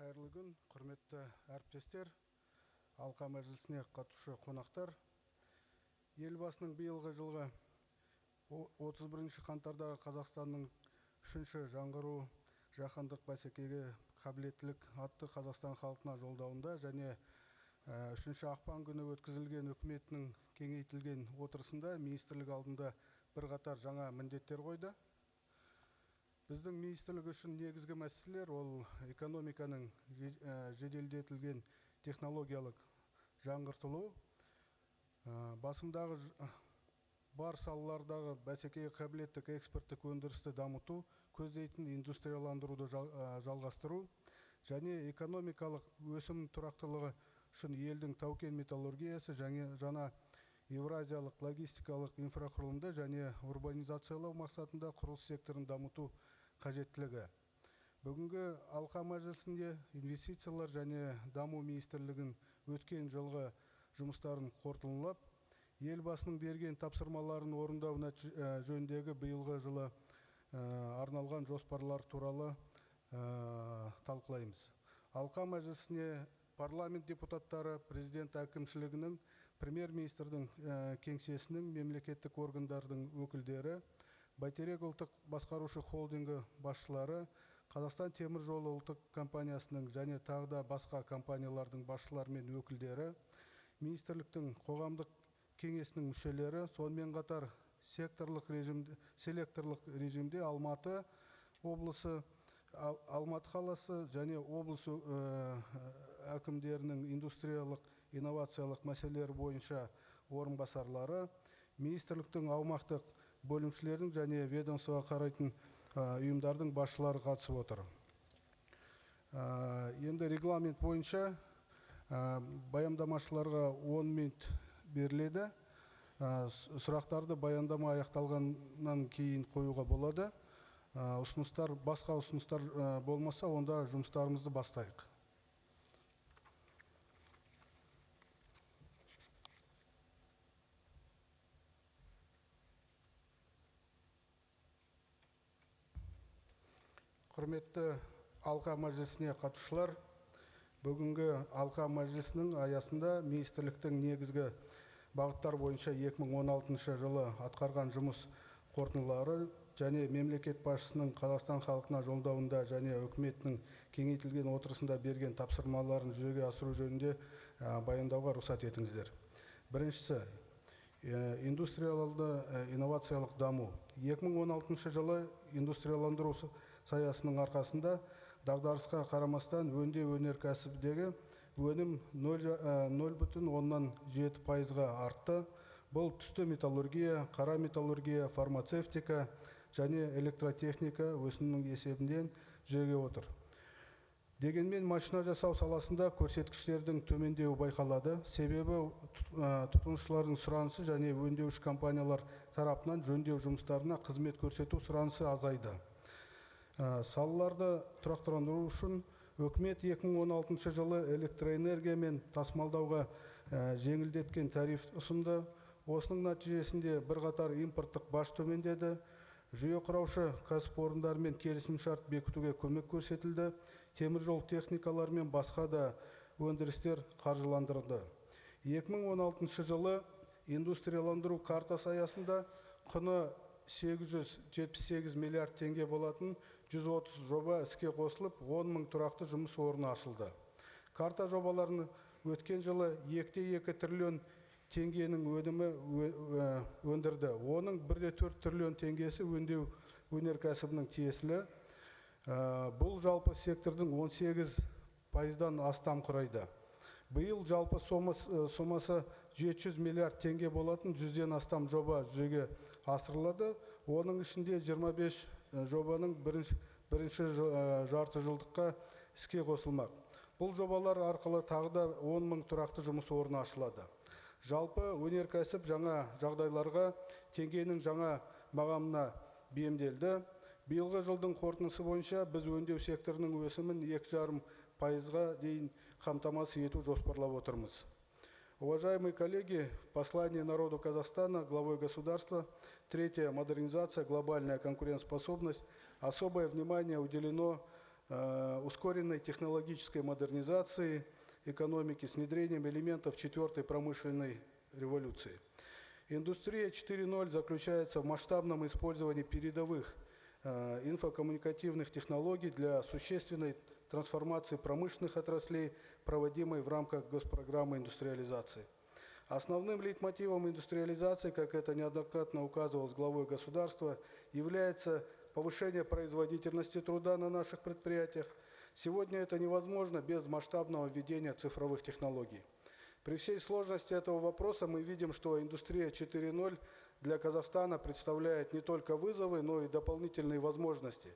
Қайырлы күн, құрметті әріптестер, алқа мәжілісіне қатысушы қонақтар. Елбасының биылғы жылғы 31 қаңтардағы Қазақстанның 3-ші жаңғыру жаһандық бәсекеге қабілеттілік атты Қазақстан халқына жолдауында және 3-ші ақпан күні өткізілген үкіметінің кеңейтілген отырысында министрлік алдында бірқатар жаңа міндеттер қойды. Біздің министрлік үшін негізгі мәселелер ол экономиканың жеделдетілген технологиялық жаңғыртылу, басымдағы бар салалардағы бәсекеге қабілеттік экспорттық өндірісті дамыту, көздейтін индустрияландыруды жалғастыру және экономикалық өсім тұрақтылығы үшін елдің тау-кен металлургиясы жаңа Евразиялық логистикалық инфрақұрылымды және урбанизациялау мақсатында құрылыс секторын дамыту қажеттілігі. Бүгінгі алқа мәжілісінде инвестициялар және даму министрлігінің өткен жылғы жұмыстарын қорытындылап, елбасының берген тапсырмаларын орындау жөніндегі биылғы жылы арналған жоспарлар туралы талқылаймыз. Алқа мәжілісіне парламент депутаттары, президент әкімшілігінің, премьер-министрдің кеңсесінің, мемлекеттік органдардың өкілдері, Бәйтерек ұлттық басқарушы холдингі басшылары, Қазақстан темір жолы ұлттық компаниясының және тағы басқа компаниялардың басшылары мен өкілдері, министрліктің қоғамдық кеңесінің мүшелері, сонымен қатар селекторлық режимде Алматы қаласы және облыс әкімдерінің индустриялық инновациялық мәселелері бойынша орынбасарлары, министрліктің аумақтық бөлімшелердің және ведомствоға қарайтын ұйымдардың басшылары қатысып отыр. Енді регламент бойынша баяндамашыларға 10 минут беріледі. Сұрақтарды баяндама аяқталғаннан кейін қоюға болады. Басқа ұсыныстар болмаса, онда жұмыстарымызды бастайық. Құрметті алқа мәжілісіне қатысушылар, бүгінгі алқа мәжілісінің аясында министрліктің негізгі бағыттар бойынша 2016 жылы атқарған жұмыс қорытындылары және мемлекет басшысының Қазақстан халқына жолдауында және үкіметінің кеңейтілген отырысында берген тапсырмаларын жүзеге асыру жөнінде баяндауға рұқсат етіңіздер. Біріншісі, индустриалды инновациялық даму. 2016 жылы индустрияландыру саясының арқасында дағдарысқа қарамастан өңдеу өнеркәсібіндегі өнім 0,07% артты. Бұл түсті металлургия, қара металлургия, фармацевтика және электротехника өсімінің есебінен жүзеге отыр. Дегенмен машина жасау саласында көрсеткіштердің төмендеуі байқалады. Себебі тұтынушылардың сұранысы және өңдеуші компаниялар тарапынан жөндеу жұмыстарына қызмет көрсету сұранысы азайды. Салаларды тұрақтандыру үшін үкімет 2016 жылы электроэнергия мен тасымалдауға жеңілдеткен тариф ұсынды. Осының нәтижесінде бірқатар импорттық баж төмендеді. Жүйе құраушы кәсіпорындармен келісімшарт бекітуге көмек көрсетілді. Теміржол техникалар мен басқа да өндірістер қаржыландырылды. 2016 жылы индустрияландыру картасы аясында құны 878 миллиард теңге болатын 130 жоба іске қосылып, 10 мың тұрақты жұмыс орны ашылды. Карта жобаларын өткен жылы 2,2 триллион теңгенің өнімі өндірді. Оның 1,4 триллион теңгесі өңдеу өнеркәсібінің тиесілі. Бұл жалпы сектордың 18%-дан астам құрайды. Биыл жалпы сомасы 700 миллиард теңге болатын 100-ден астам жоба жүзеге асырылады. Оның ішінде 25 жобаның бірінші жарты жылдыққа іске қосылмақ. Бұл жобалар арқылы тағы да 10 мың тұрақты жұмыс орны ашылады. Жалпы өнеркәсіп жаңа жағдайларға теңгенің жаңа бағамына бейімделді. Биылғы жылдың қорытындысы бойынша біз өңдеу секторының өсімін 2,5%-ға дейін қамтамасыз ету жоспарлап отырмыз. Уважаемые коллеги, в послании народу Казахстана, главой государства, третья модернизация, глобальная конкурентоспособность, особое внимание уделено ускоренной технологической модернизации экономики с внедрением элементов четвертой промышленной революции. Индустрия 4.0 заключается в масштабном использовании передовых инфокоммуникативных технологий для существенной трансформации промышленных отраслей, проводимой в рамках госпрограммы индустриализации. Основным лейтмотивом индустриализации, как это неоднократно указывалось главой государства, является повышение производительности труда на наших предприятиях. Сегодня это невозможно без масштабного введения цифровых технологий. При всей сложности этого вопроса мы видим, что индустрия 4.0 для Казахстана представляет не только вызовы, но и дополнительные возможности,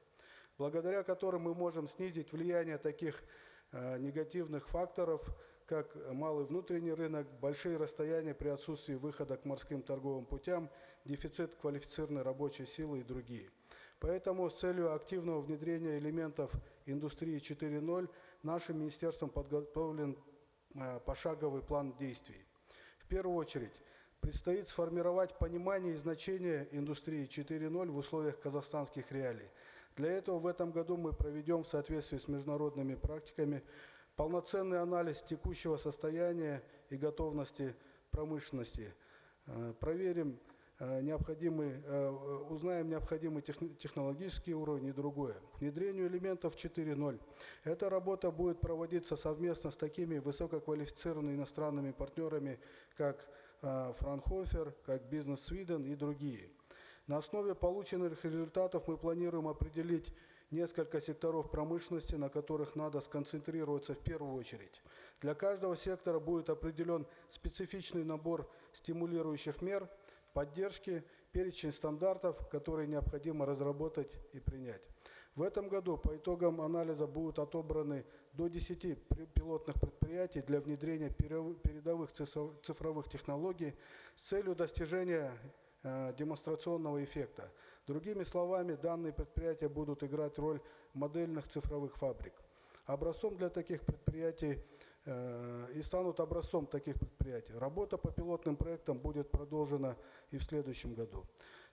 благодаря которым мы можем снизить влияние таких негативных факторов, как малый внутренний рынок, большие расстояния при отсутствии выхода к морским торговым путям, дефицит квалифицированной рабочей силы и другие. Поэтому с целью активного внедрения элементов индустрии 4.0 нашим министерством подготовлен пошаговый план действий. В первую очередь, предстоит сформировать понимание и значение индустрии 4.0 в условиях казахстанских реалий. Для этого в этом году мы проведем в соответствии с международными практиками полноценный анализ текущего состояния и готовности промышленности. Проверим узнаем необходимый технологический уровень и другое. К внедрению элементов 4.0. Эта работа будет проводиться совместно с такими высококвалифицированными иностранными партнерами, как Франхофер, как Бизнес Свиден и другие. На основе полученных результатов мы планируем определить несколько секторов промышленности, на которых надо сконцентрироваться в первую очередь. Для каждого сектора будет определен специфичный набор стимулирующих мер, поддержки, перечень стандартов, которые необходимо разработать и принять. В этом году по итогам анализа будут отобраны до 10 пилотных предприятий для внедрения передовых цифровых технологий с целью достижения демонстрационного эффекта. Другими словами, данные предприятия будут играть роль модельных цифровых фабрик. Образцом для таких предприятий и станут образцом таких предприятий. Работа по пилотным проектам будет продолжена и в следующем году.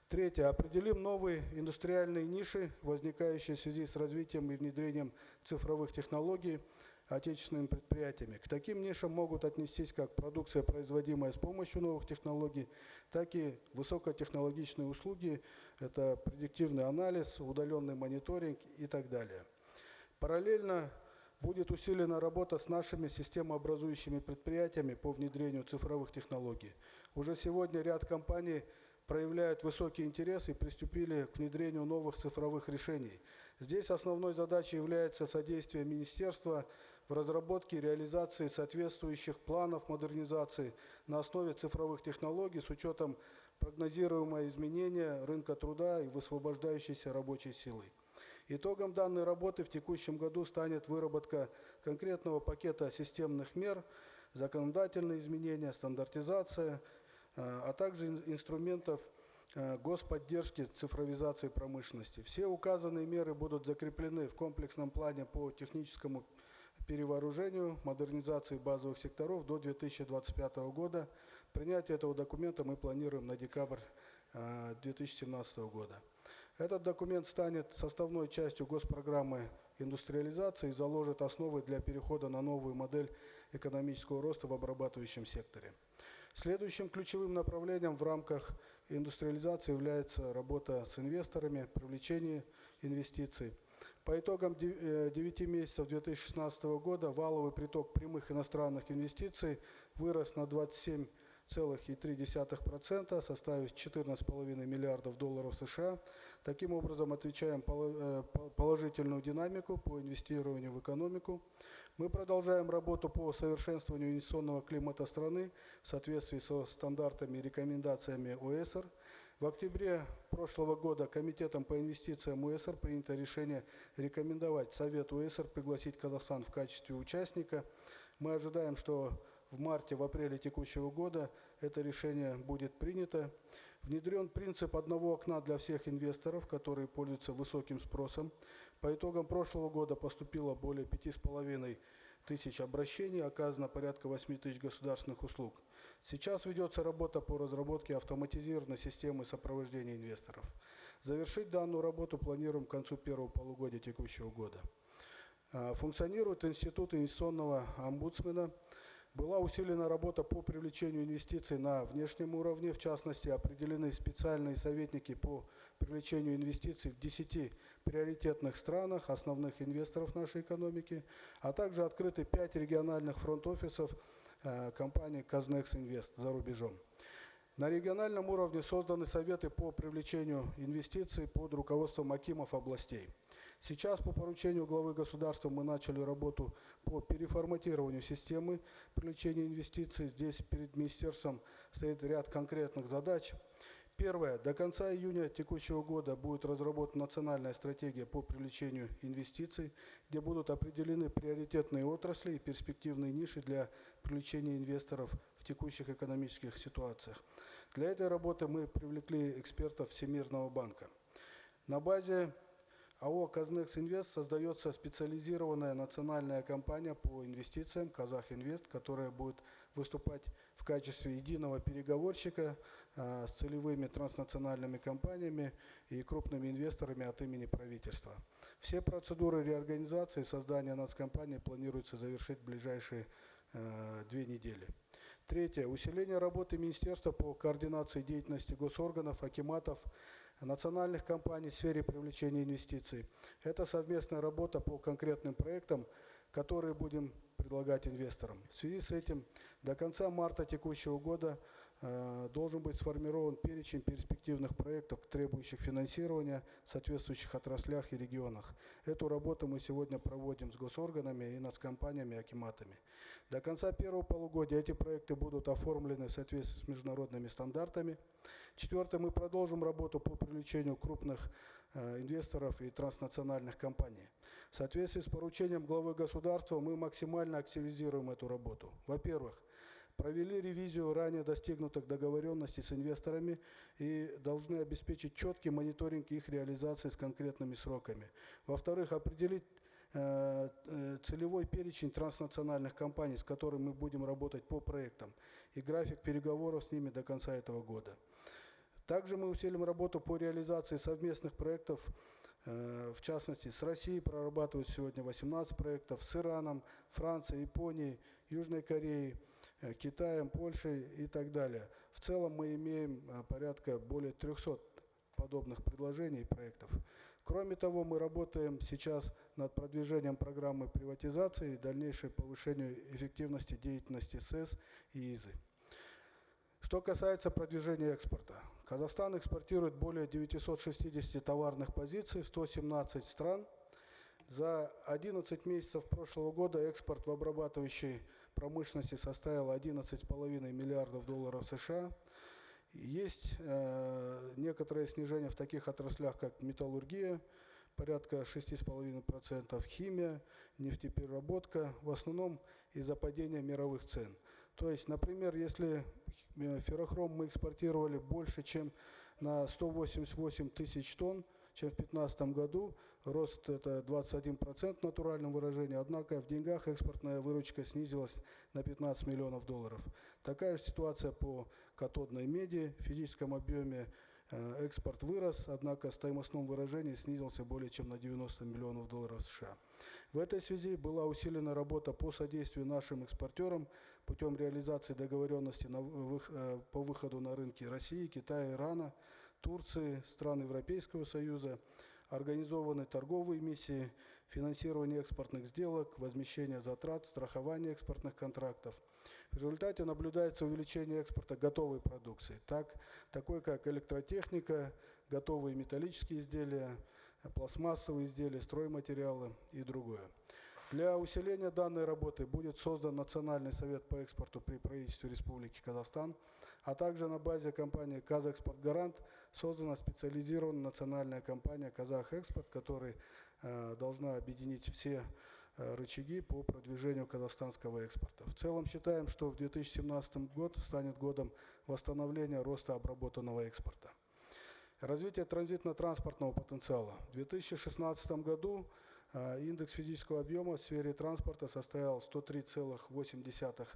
Третье. Определим новые индустриальные ниши, возникающие в связи с развитием и внедрением цифровых технологий отечественными предприятиями. К таким нишам могут отнестись как продукция, производимая с помощью новых технологий, так и высокотехнологичные услуги, это предиктивный анализ, удаленный мониторинг и так далее. Параллельно будет усилена работа с нашими системообразующими предприятиями по внедрению цифровых технологий. Уже сегодня ряд компаний проявляют высокий интерес и приступили к внедрению новых цифровых решений. Здесь основной задачей является содействие министерства в разработке и реализации соответствующих планов модернизации на основе цифровых технологий с учетом прогнозируемого изменения рынка труда и высвобождающейся рабочей силы. Итогом данной работы в текущем году станет выработка конкретного пакета системных мер, законодательные изменения, стандартизация, а также инструментов господдержки цифровизации промышленности. Все указанные меры будут закреплены в комплексном плане по техническому перевооружению, модернизации базовых секторов до 2025 года. Принятие этого документа мы планируем на декабрь 2017 года. Этот документ станет составной частью госпрограммы индустриализации и заложит основы для перехода на новую модель экономического роста в обрабатывающем секторе. Следующим ключевым направлением в рамках индустриализации является работа с инвесторами, привлечение инвестиций. По итогам 9 месяцев 2016 года валовый приток прямых иностранных инвестиций вырос на 27,3%, составив 14,5 миллиардов долларов США. Таким образом, отвечаем положительную динамику по инвестированию в экономику. Мы продолжаем работу по совершенствованию инвестиционного климата страны в соответствии со стандартами и рекомендациями ОЭСР. В октябре прошлого года Комитетом по инвестициям ОЭСР принято решение рекомендовать Совету ОЭСР пригласить Казахстан в качестве участника. Мы ожидаем, что в апреле текущего года это решение будет принято. Внедрен принцип одного окна для всех инвесторов, которые пользуются высоким спросом. По итогам прошлого года поступило более 5,5 тысяч обращений, оказано порядка 8 тысяч государственных услуг. Сейчас ведется работа по разработке автоматизированной системы сопровождения инвесторов. Завершить данную работу планируем к концу первого полугодия текущего года. Функционирует институт инвестиционного омбудсмена. Была усилена работа по привлечению инвестиций на внешнем уровне. В частности, определены специальные советники по привлечению инвестиций в 10 приоритетных странах, основных инвесторов нашей экономики, а также открыты 5 региональных фронт-офисов компании Казнекс Инвест за рубежом. На региональном уровне созданы советы по привлечению инвестиций под руководством акимов областей. Сейчас по поручению главы государства мы начали работу по переформатированию системы привлечения инвестиций. Здесь перед министерством стоит ряд конкретных задач. Первое. До конца июня текущего года будет разработана национальная стратегия по привлечению инвестиций, где будут определены приоритетные отрасли и перспективные ниши для привлечения инвесторов в текущих экономических ситуациях. Для этой работы мы привлекли экспертов Всемирного банка. На базе АО «Казнекс Инвест» создается специализированная национальная компания по инвестициям «Казахинвест», которая будет выступать в качестве единого переговорщика с целевыми транснациональными компаниями и крупными инвесторами от имени правительства. Все процедуры реорганизации и создания нацкомпании планируется завершить в ближайшие 2 недели. Третье. Усиление работы министерства по координации деятельности госорганов, акиматов, национальных компаний в сфере привлечения инвестиций. Это совместная работа по конкретным проектам, которые будем предлагать инвесторам. В связи с этим до конца марта текущего года должен быть сформирован перечень перспективных проектов, требующих финансирования в соответствующих отраслях и регионах. Эту работу мы сегодня проводим с госорганами и нацкомпаниями, акиматами. До конца первого полугодия эти проекты будут оформлены в соответствии с международными стандартами. Четвертое, мы продолжим работу по привлечению крупных инвесторов и транснациональных компаний. В соответствии с поручением главы государства мы максимально активизируем эту работу. Во-первых, провели ревизию ранее достигнутых договоренностей с инвесторами и должны обеспечить четкий мониторинг их реализации с конкретными сроками. Во-вторых, определить целевой перечень транснациональных компаний, с которыми мы будем работать по проектам, и график переговоров с ними до конца этого года. Также мы усилим работу по реализации совместных проектов, в частности, с Россией прорабатывают сегодня 18 проектов, с Ираном, Францией, Японией, Южной Кореей, Китаем, Польшей и так далее. В целом мы имеем порядка более 300 подобных предложений и проектов. Кроме того, мы работаем сейчас над продвижением программы приватизации и дальнейшее повышение эффективности деятельности СЭС и ИЗы. Что касается продвижения экспорта. Казахстан экспортирует более 960 товарных позиций в 117 стран. За 11 месяцев прошлого года экспорт в обрабатывающей промышленности составил 11,5 миллиардов долларов США. Есть некоторое снижение в таких отраслях, как металлургия, порядка 6,5%, химия, нефтепереработка, в основном из-за падения мировых цен. То есть, например, если феррохром мы экспортировали больше, чем на 188 тысяч тонн, чем в 2015 году, рост это 21% в натуральном выражении, однако в деньгах экспортная выручка снизилась на 15 миллионов долларов. Такая же ситуация по катодной меди, в физическом объеме экспорт вырос, однако в стоимостном выражении снизился более чем на 90 миллионов долларов США. В этой связи была усилена работа по содействию нашим экспортерам путем реализации договоренности по выходу на рынки России, Китая, Ирана, Турции, стран Европейского Союза, организованы торговые миссии, финансирование экспортных сделок, возмещение затрат, страхование экспортных контрактов. В результате наблюдается увеличение экспорта готовой продукции, такой как электротехника, готовые металлические изделия, пластмассовые изделия, стройматериалы и другое. Для усиления данной работы будет создан Национальный совет по экспорту при правительстве Республики Казахстан, а также на базе компании «Казэкспортгарант» создана специализированная национальная компания «Казахэкспорт», которая должна объединить все рычаги по продвижению казахстанского экспорта. В целом считаем, что в 2017 год станет годом восстановления роста обработанного экспорта. Развитие транзитно-транспортного потенциала. В 2016 году индекс физического объема в сфере транспорта составил 103,8%.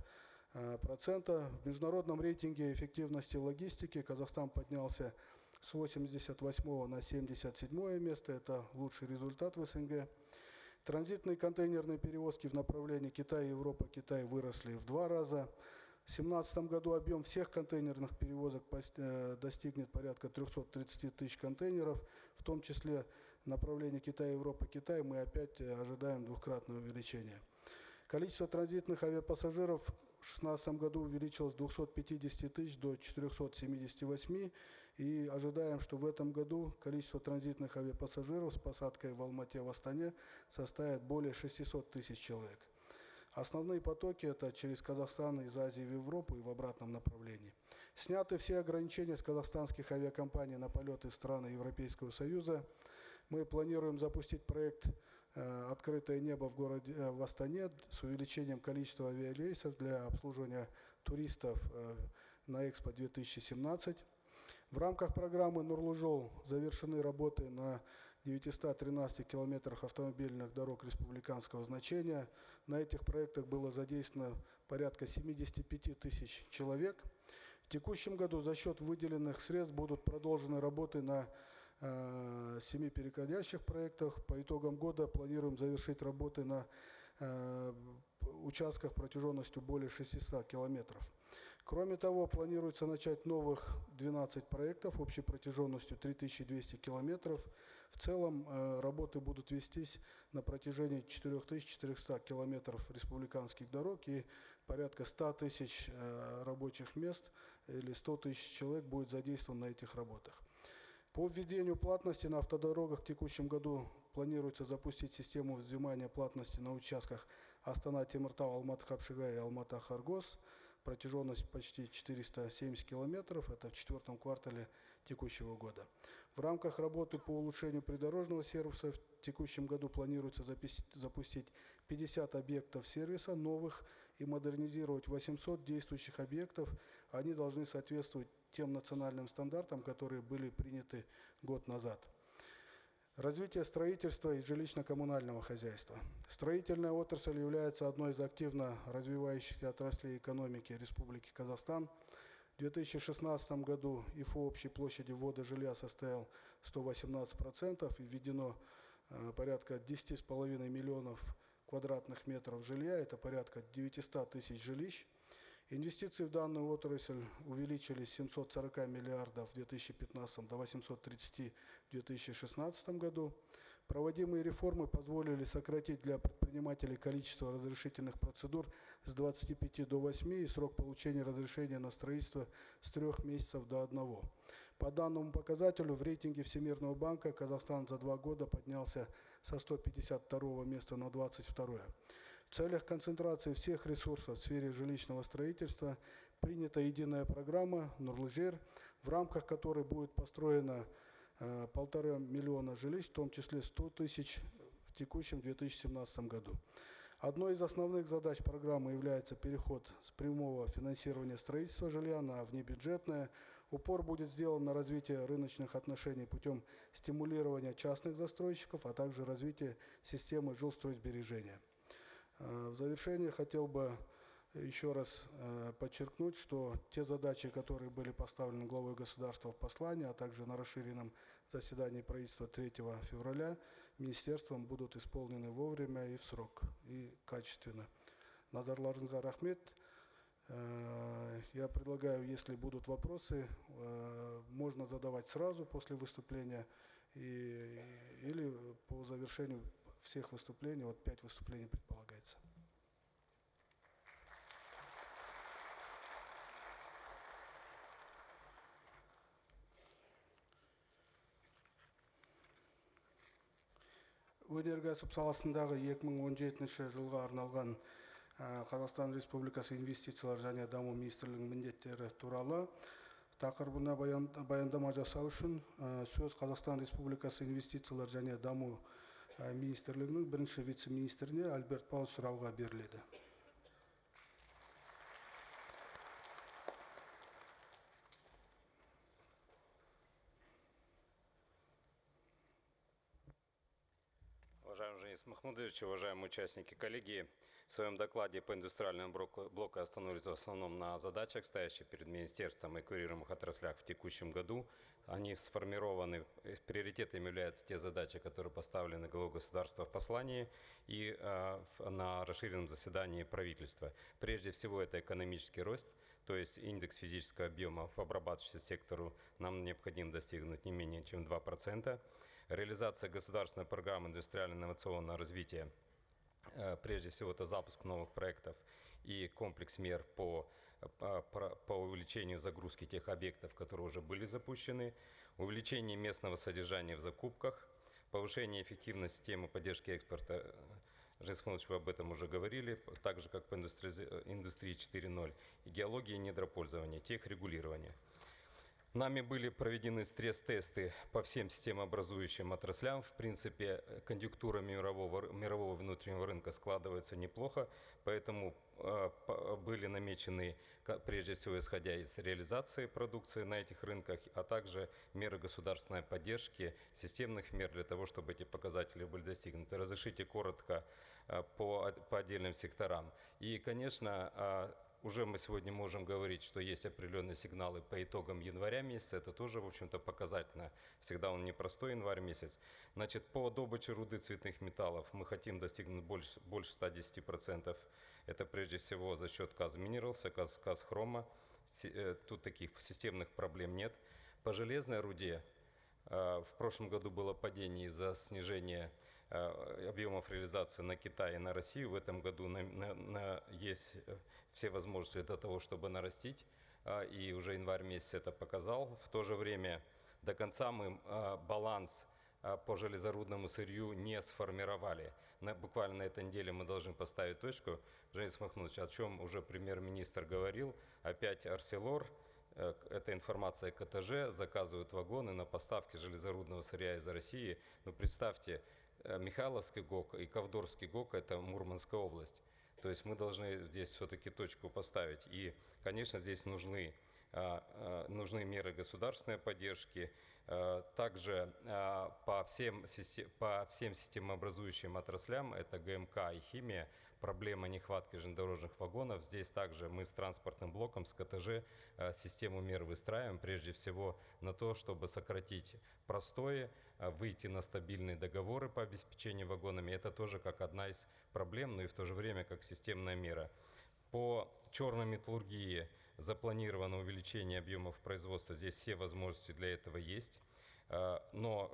В международном рейтинге эффективности логистики Казахстан поднялся с 88 на 77 место. Это лучший результат в СНГ. Транзитные контейнерные перевозки в направлении Китай-Европа, Китай выросли в 2 раза. В 2017 году объем всех контейнерных перевозок достигнет порядка 330 тысяч контейнеров, в том числе направление Китай-Европа, Китай мы опять ожидаем двукратное увеличение. Количество транзитных авиапассажиров в 2016 году увеличилось с 250 тысяч до 478, и ожидаем, что в этом году количество транзитных авиапассажиров с посадкой в Алмате, в Астане составит более 600 тысяч человек. Основные потоки – это через Казахстан из Азии в Европу и в обратном направлении. Сняты все ограничения с казахстанских авиакомпаний на полеты в страны Европейского Союза. Мы планируем запустить проект «Открытое небо» в Астане с увеличением количества авиарейсов для обслуживания туристов на Экспо 2017. В рамках программы «Нурлы-Жол» завершены работы на 913 километрах автомобильных дорог республиканского значения. На этих проектах было задействовано порядка 75 тысяч человек. В текущем году за счет выделенных средств будут продолжены работы на 7 переходящих проектах. По итогам года планируем завершить работы на участках протяженностью более 600 километров. Кроме того, планируется начать новых 12 проектов общей протяженностью 3200 километров. В целом работы будут вестись на протяжении 4400 километров республиканских дорог, и порядка 100 тысяч рабочих мест или 100 тысяч человек будет задействовано на этих работах. По введению платности на автодорогах в текущем году планируется запустить систему взимания платности на участках Астана-Темиртау, Алматы-Капшагай и Алматы-Ахаргоз. Протяженность почти 470 километров, это в 4-м квартале текущего года. В рамках работы по улучшению придорожного сервиса в текущем году планируется запустить 50 объектов сервиса новых и модернизировать 800 действующих объектов. Они должны соответствовать тем национальным стандартам, которые были приняты год назад. Развитие строительства и жилищно-коммунального хозяйства. Строительная отрасль является одной из активно развивающихся отраслей экономики Республики Казахстан. В 2016 году ИФО общей площади ввода жилья составил 118% и введено порядка 10,5 миллионов квадратных метров жилья, это порядка 900 тысяч жилищ. Инвестиции в данную отрасль увеличились с 740 миллиардов в 2015 до 830 в 2016 году. Проводимые реформы позволили сократить для предпринимателей количество разрешительных процедур с 25 до 8 и срок получения разрешения на строительство с 3 месяцев до 1. По данному показателю в рейтинге Всемирного банка Казахстан за 2 года поднялся со 152 места на 22. В целях концентрации всех ресурсов в сфере жилищного строительства принята единая программа «Нурлы-Жер», в рамках которой будет построено 1,5 миллиона жилищ, в том числе 100 тысяч в текущем 2017 году. Одной из основных задач программы является переход с прямого финансирования строительства жилья на внебюджетное. Упор будет сделан на развитие рыночных отношений путем стимулирования частных застройщиков, а также развития системы жилстройсбережения. В завершение хотел бы еще раз подчеркнуть, что те задачи, которые были поставлены главой государства в послании, а также на расширенном заседании правительства 3 февраля, министерством будут исполнены вовремя и в срок, и качественно. Назарларыңызға рахмет. Я предлагаю, если будут вопросы, можно задавать сразу после выступления или по завершению всех выступлений, вот 5 выступлений предполагается. Өнеркәсіп саласындағы 2017 жылға арналған Қазақстан Республикасы инвестициялар және даму министрлігінің міндеттері туралы тақырыбына баяндама жасау үшін сөз Қазақстан Республикасы инвестициялар және даму министрлігінің бірінші вице-министріне Альберт Паулович Рауға беріледі. Уважаемый Женис Махмудович, уважаемые участники коллегии, В своем докладе по индустриальному блоку остановились в основном на задачах, стоящих перед министерством и курируемых отраслях в текущем году. Они сформированы, приоритетами являются те задачи, которые поставлены главой государства в послании и на расширенном заседании правительства. Прежде всего, это экономический рост, то есть индекс физического объема в обрабатывающем сектору нам необходимо достигнуть не менее чем 2%. Реализация государственной программы индустриально-инновационного развития. Прежде всего, это запуск новых проектов и комплекс мер по увеличению загрузки тех объектов, которые уже были запущены, увеличение местного содержания в закупках, повышение эффективности системы поддержки экспорта. Женя Смолович, вы об этом уже говорили, так же, как по индустрии 4.0, и геологии и недропользования, техрегулирования. Нами были проведены стресс-тесты по всем системообразующим отраслям. В принципе, конъюнктура мирового внутреннего рынка складывается неплохо, поэтому были намечены, прежде всего, исходя из реализации продукции на этих рынках, а также меры государственной поддержки, системных мер для того, чтобы эти показатели были достигнуты. Разрешите коротко по отдельным секторам. И, конечно, уже мы сегодня можем говорить, что есть определенные сигналы по итогам января месяца. Это тоже, в общем-то, показательно. Всегда он непростой январь месяц. Значит, по добыче руды цветных металлов мы хотим достигнуть больше 110%. Это прежде всего за счет Казминералса, Казхрома. Тут таких системных проблем нет. По железной руде в прошлом году было падение из-за снижения объемов реализации на Китай и на Россию. В этом году есть все возможности для того, чтобы нарастить. И уже январь месяц это показал. В то же время до конца мы баланс по железорудному сырью не сформировали. Буквально на этой неделе мы должны поставить точку. Женис Махмудович, о чем уже премьер-министр говорил. Опять Арселор. Эта информация КТЖ заказывают вагоны на поставки железорудного сырья из России. Но представьте, Михайловский ГОК и Ковдорский ГОК – это Мурманская область. То есть мы должны здесь все-таки точку поставить. И, конечно, здесь нужны меры государственной поддержки. Также по всем системообразующим отраслям, это ГМК и химия, проблема нехватки железнодорожных вагонов. Здесь также мы с транспортным блоком, с КТЖ систему мер выстраиваем, прежде всего на то, чтобы сократить простои, выйти на стабильные договоры по обеспечению вагонами. Это тоже как одна из проблем, но и в то же время как системная мера. По черной металлургии запланировано увеличение объемов производства. Здесь все возможности для этого есть. Но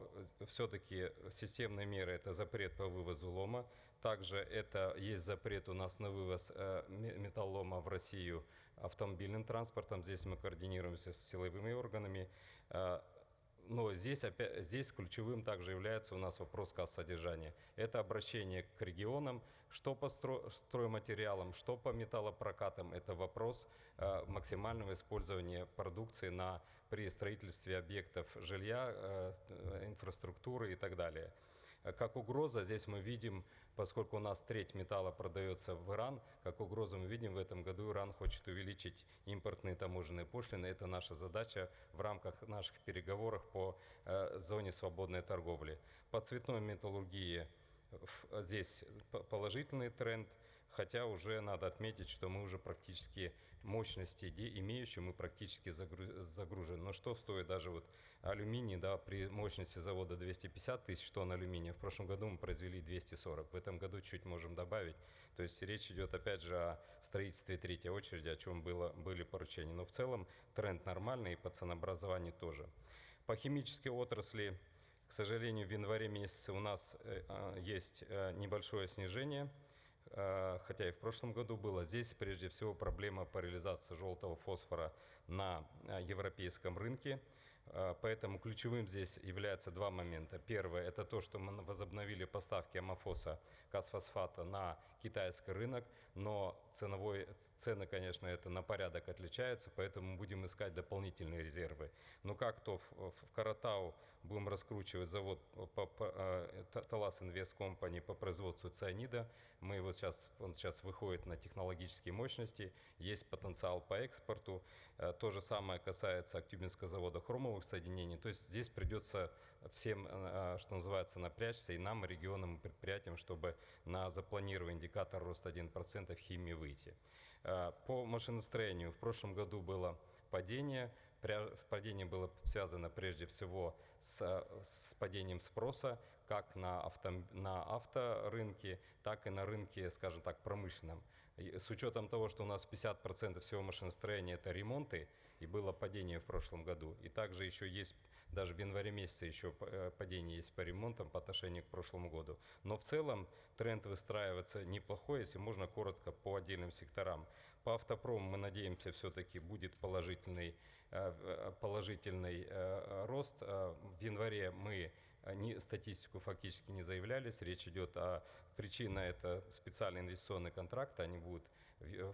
все-таки системные меры – это запрет по вывозу лома. Также это есть запрет у нас на вывоз металлолома в Россию автомобильным транспортом. Здесь мы координируемся с силовыми органами. Но здесь ключевым также является у нас вопрос кассодержания. Это обращение к регионам, что по стройматериалам, что по металлопрокатам. Это вопрос максимального использования продукции при строительстве объектов жилья, инфраструктуры и так далее. Как угроза здесь мы видим, поскольку у нас треть металла продается в Иран, как угрозу мы видим в этом году Иран хочет увеличить импортные таможенные пошлины. Это наша задача в рамках наших переговоров по зоне свободной торговли. По цветной металлургии здесь положительный тренд. Хотя уже надо отметить, что мы уже практически мощности имеющие, мы практически загружены. Но что стоит даже вот алюминий, да, при мощности завода 250 тысяч тонн алюминия, в прошлом году мы произвели 240, в этом году чуть можем добавить. То есть речь идет опять же о строительстве третьей очереди, о чем были поручения. Но в целом тренд нормальный и по ценообразованию тоже. По химической отрасли, к сожалению, в январе месяце у нас есть небольшое снижение. Хотя и в прошлом году было. Здесь прежде всего проблема по реализации желтого фосфора на европейском рынке. Поэтому ключевым здесь являются два момента. Первое – это то, что мы возобновили поставки аммофоса, казфосфата на китайский рынок, но цены, конечно, это на порядок отличаются, поэтому мы будем искать дополнительные резервы. Но как то в Каратау будем раскручивать завод Талас Инвест Компани по производству цианида, он сейчас выходит на технологические мощности, есть потенциал по экспорту. То же самое касается Актюбинского завода хромового новых соединений. То есть здесь придется всем, что называется, напрячься, и нам, и регионам, и предприятиям, чтобы на запланированный индикатор роста 1% в химии выйти. По машиностроению в прошлом году было падение. Падение было связано прежде всего с падением спроса как на авторынке, так и на рынке, скажем так, промышленном. И с учетом того, что у нас 50% всего машиностроения это ремонты, и было падение в прошлом году, и также еще есть, даже в январе месяце еще падение есть по ремонтам по отношению к прошлому году. Но в целом тренд выстраивается неплохой, если можно коротко по отдельным секторам. По автопрому мы надеемся, все-таки будет положительный рост. В январе мы статистику фактически не заявлялись. Речь идет о причине, это специальные инвестиционные контракты, они будут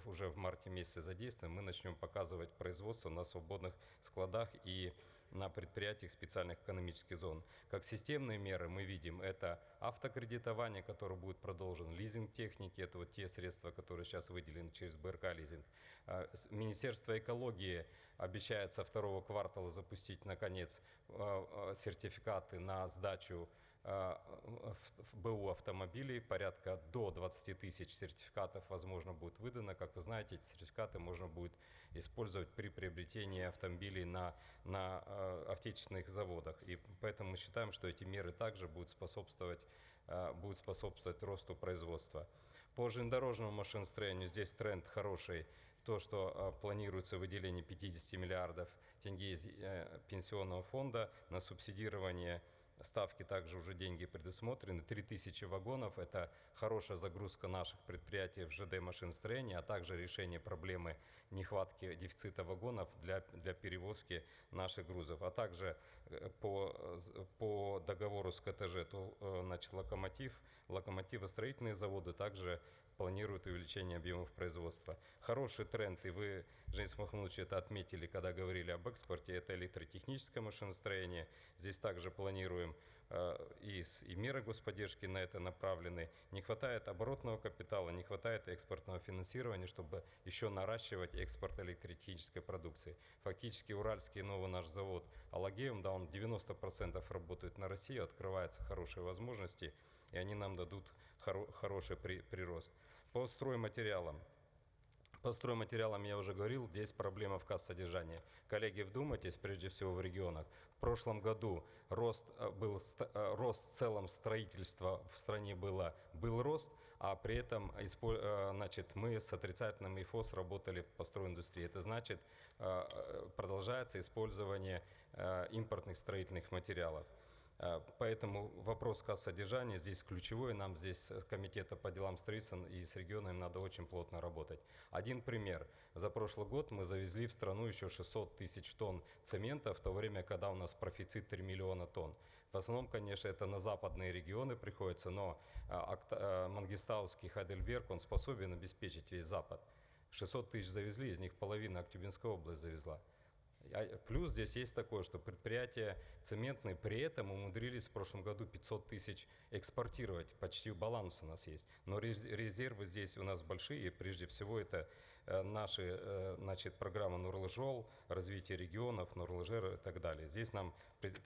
уже в марте месяце задействованы. Мы начнем показывать производство на свободных складах и на предприятиях специальных экономических зон. Как системные меры мы видим, это автокредитование, которое будет продолжен, лизинг техники, это вот те средства, которые сейчас выделены через БРК лизинг. Министерство экологии обещает со второго квартала запустить, наконец, сертификаты на сдачу в БУ автомобилей. Порядка до 20 тысяч сертификатов, возможно, будет выдано. Как вы знаете, эти сертификаты можно будет использовать при приобретении автомобилей на отечественных заводах. И поэтому мы считаем, что эти меры также будут способствовать росту производства. По железнодорожному машиностроению здесь тренд хороший. То, что планируется выделение 50 миллиардов тенге из пенсионного фонда на субсидирование ставки, также уже деньги предусмотрены. 3000 вагонов – это хорошая загрузка наших предприятий в ЖД машиностроения, а также решение проблемы нехватки дефицита вагонов для перевозки наших грузов. А также по договору с КТЖ, значит, локомотивостроительные заводы также планируют увеличение объемов производства. Хороший тренд, и вы, Женис Махмудович, это отметили, когда говорили об экспорте, это электротехническое машиностроение. Здесь также планируем и меры господдержки на это направлены. Не хватает оборотного капитала, не хватает экспортного финансирования, чтобы еще наращивать экспорт электротехнической продукции. Фактически уральский новый наш завод Алагеум, да, он 90% работает на России, открываются хорошие возможности, и они нам дадут хороший прирост. По стройматериалам. По стройматериалам я уже говорил, здесь проблема в кассодержании. Коллеги, вдумайтесь, прежде всего в регионах. В прошлом году рост в целом строительства в стране был рост, а при этом значит, мы с отрицательным ИФОС работали по стройиндустрии. Это значит, продолжается использование импортных строительных материалов. Поэтому вопрос кассодержания здесь ключевой. Нам здесь с Комитета по делам строительства и с регионами надо очень плотно работать. Один пример. За прошлый год мы завезли в страну еще 600 тысяч тонн цемента, в то время, когда у нас профицит 3 миллиона тонн. В основном, конечно, это на западные регионы приходится, но Мангистауский Хайдельберг, он способен обеспечить весь Запад. 600 тысяч завезли, из них половина Актюбинская область завезла. Плюс здесь есть такое, что предприятия цементные при этом умудрились в прошлом году 500 тысяч экспортировать, почти баланс у нас есть. Но резервы здесь у нас большие, и прежде всего это наши, значит, программы Нурлы-Жол, развитие регионов, Нурлы-Жер и так далее. Здесь нам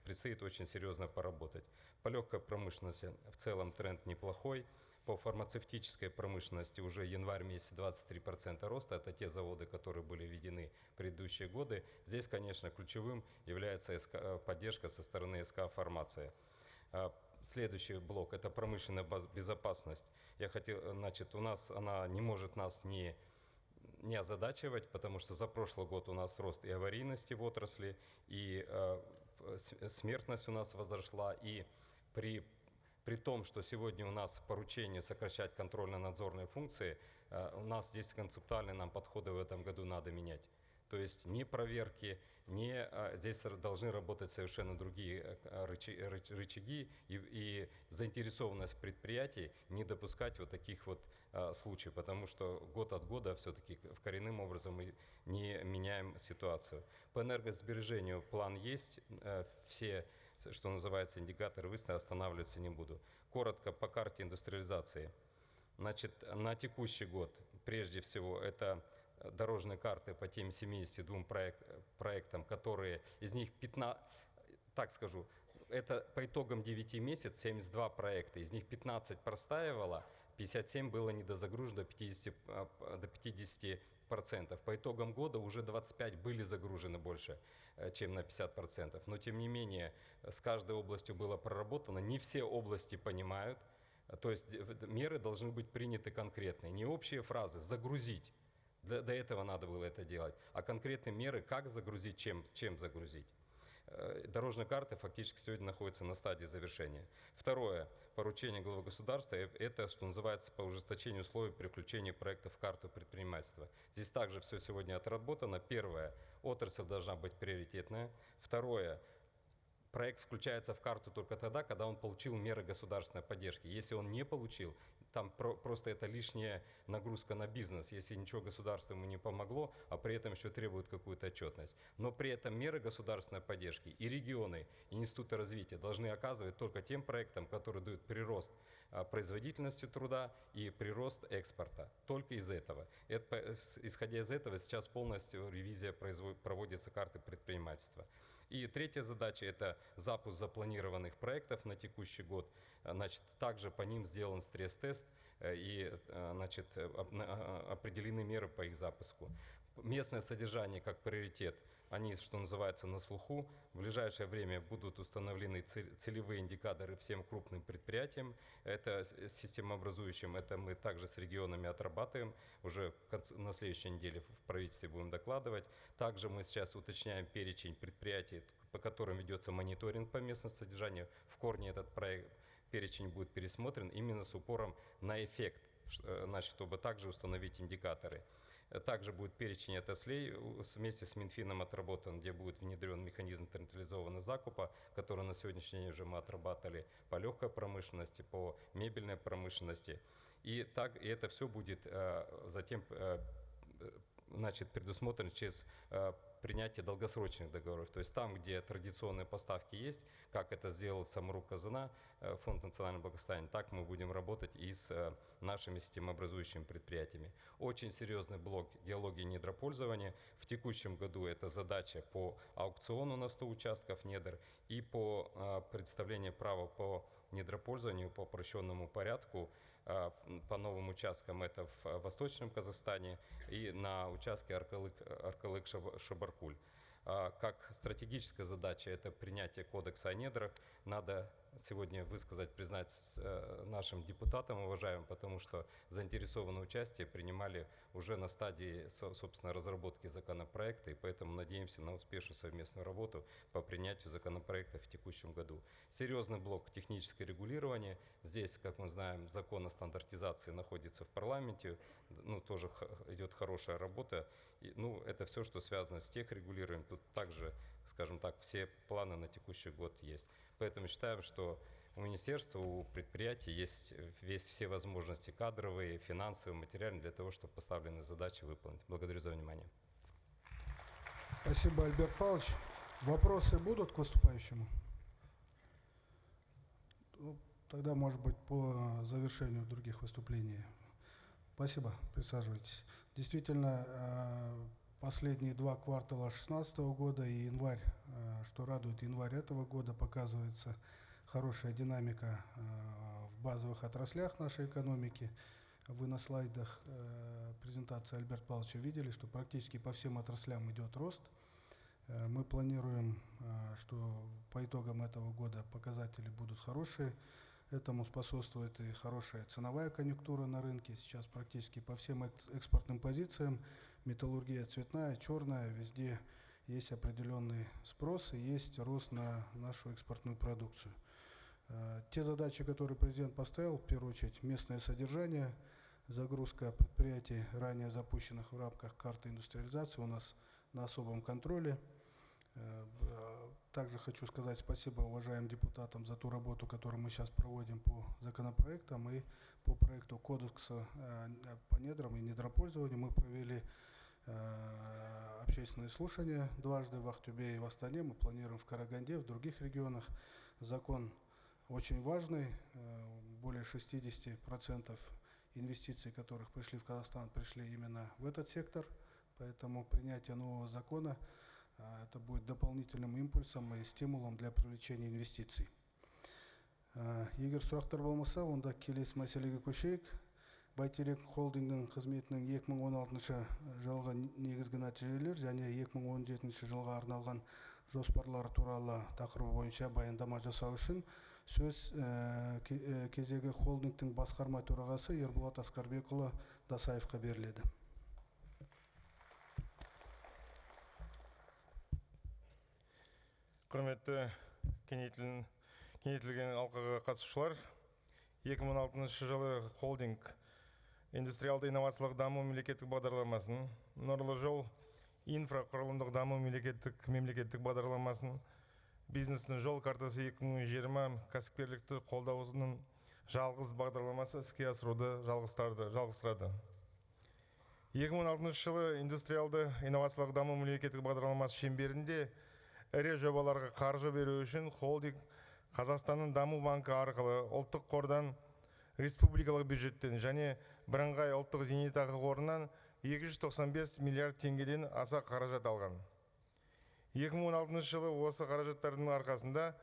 предстоит очень серьезно поработать. По легкой промышленности в целом тренд неплохой. По фармацевтической промышленности уже январь месяц 23% роста. Это те заводы, которые были введены в предыдущие годы. Здесь, конечно, ключевым является поддержка со стороны СК «Фармация». Следующий блок – это промышленная безопасность. Значит, у нас она не может нас не озадачивать, потому что за прошлый год у нас рост и аварийности в отрасли, и смертность у нас возросла, и при том, что сегодня у нас поручение сокращать контрольно-надзорные функции, у нас здесь концептуальные нам подходы в этом году надо менять. То есть не проверки, здесь должны работать совершенно другие рычаги и заинтересованность предприятий не допускать вот таких вот случаев, потому что год от года все-таки коренным образом мы не меняем ситуацию. По энергосбережению план есть, все, что называется, индикаторы выставлены, останавливаться не буду. Коротко по карте индустриализации. Значит, на текущий год, прежде всего, это дорожные карты по тем 72 проектам, которые из них 15, так скажу, это по итогам 9 месяцев 72 проекта, из них 15 простаивало, 57 было недозагружено до 50%. По итогам года уже 25 были загружены больше, чем на 50%. Но тем не менее, с каждой областью было проработано. Не все области понимают. То есть меры должны быть приняты конкретные. Не общие фразы «загрузить». До этого надо было это делать. А конкретные меры «как загрузить», чем загрузить. Дорожные карты фактически сегодня находятся на стадии завершения. Второе. Поручение главы государства – это, что называется, по ужесточению условий при включении проектов в карту предпринимательства. Здесь также все сегодня отработано. Первое. Отрасль должна быть приоритетная. Второе. Проект включается в карту только тогда, когда он получил меры государственной поддержки. Если он не получил, там просто это лишняя нагрузка на бизнес, если ничего государство ему не помогло, а при этом еще требует какую-то отчетность. Но при этом меры государственной поддержки и регионы, и институты развития должны оказывать только тем проектам, которые дают прирост производительности труда и прирост экспорта. Только из этого. Исходя из этого, сейчас полностью ревизия проводится карты предпринимательства. И третья задача – это запуск запланированных проектов на текущий год. Значит, также по ним сделан стресс-тест и значит, определены меры по их запуску. Местное содержание как приоритет, они, что называется, на слуху. В ближайшее время будут установлены целевые индикаторы всем крупным предприятиям. Это системообразующим, это мы также с регионами отрабатываем. Уже на следующей неделе в правительстве будем докладывать. Также мы сейчас уточняем перечень предприятий, по которым ведется мониторинг по местному содержанию. В корне этот перечень будет пересмотрен именно с упором на эффект, значит, чтобы также установить индикаторы. Также будет перечень отраслей вместе с Минфином отработан, где будет внедрен механизм централизованного закупа, который на сегодняшний день уже мы отрабатывали по легкой промышленности, по мебельной промышленности. И это все будет затем значит, предусмотрено через принятие долгосрочных договоров. То есть там, где традиционные поставки есть, как это сделал Самрук Казана, Фонд национального благосостояния, так мы будем работать и с нашими системообразующими предприятиями. Очень серьезный блок геологии и недропользования. В текущем году это задача по аукциону на 100 участков недр и по предоставлению права по недропользованию по упрощенному порядку по новым участкам, это в Восточном Казахстане и на участке Аркалык-Шабаркуль. Как стратегическая задача это принятие кодекса о недрах. Надо сегодня высказать, признать нашим депутатам уважаемым, потому что заинтересованное участие принимали уже на стадии, собственно, разработки законопроекта, и поэтому надеемся на успешную совместную работу по принятию законопроекта в текущем году. Серьезный блок техническое регулирование. Здесь, как мы знаем, закон о стандартизации находится в парламенте, тоже идет хорошая работа. Это все, что связано с техрегулированием. Тут также, скажем так, все планы на текущий год есть. Поэтому считаем, что у министерства, у предприятий есть все возможности кадровые, финансовые, материальные для того, чтобы поставленные задачи выполнить. Благодарю за внимание. Спасибо, Альберт Павлович. Вопросы будут к выступающему? Тогда, может быть, по завершению других выступлений. Спасибо, присаживайтесь. Действительно, последние 2 квартала 2016 года и январь, что радует, январь этого года показывается хорошая динамика в базовых отраслях нашей экономики. Вы на слайдах презентации Альберта Павловича видели, что практически по всем отраслям идет рост. Мы планируем, что по итогам этого года показатели будут хорошие. Этому способствует и хорошая ценовая конъюнктура на рынке. Сейчас практически по всем экспортным позициям, металлургия цветная, черная, везде есть определенный спрос и есть рост на нашу экспортную продукцию. Те задачи, которые президент поставил, в первую очередь местное содержание, загрузка предприятий, ранее запущенных в рамках карты индустриализации, у нас на особом контроле. Также хочу сказать спасибо уважаемым депутатам за ту работу, которую мы сейчас проводим по законопроектам и по проекту кодекса по недрам и недропользованию. Мы провели общественные слушания дважды в Ахтубе и в Астане. Мы планируем в Караганде, в других регионах. Закон очень важный. Более 60% инвестиций, которых пришли в Казахстан, пришли именно в этот сектор. Поэтому принятие нового закона это будет дополнительным импульсом и стимулом для привлечения инвестиций. Егер сұрақтар болмаса, онда келесі мәселеге көшейік. Бәйтерек холдингінің қызметінің 2016 жылғы негізгі нәтижелер және 2017 жылға арналған жоспарлары туралы тақырыбы бойынша баяндама жасау үшін сөз кезегі холдингтің басқарма төрағасы Ерболат Асқарбекұлы Дасаевқа беріледі. Құрметті кеңейтілген алқаға қатысушылар, 2016 жылы холдинг индустриалды инновациялық даму мемлекеттік бағдарламасын, Нұрлы жол инфрақұрылымдық даму мемлекеттік бағдарламасын, бизнестің жол картасы 2020 кәсіпкерлікті қолдаудың жалғыз бағдарламасы іске асыруды жалғастырады. 2016 жылы индустриалды инновациялық даму мемлекеттік бағдарламасы шеңберінде ірі жобаларға қаржы беру үшін холдинг Қазақстанның даму банкі арқылы ұлттық қордан, республикалық бюджеттен және бірыңғай ұлттық зейнетақы қорынан 295 миллиард теңгеден аса қаражат алған. 2016 жылы осы қаражаттардың арқасында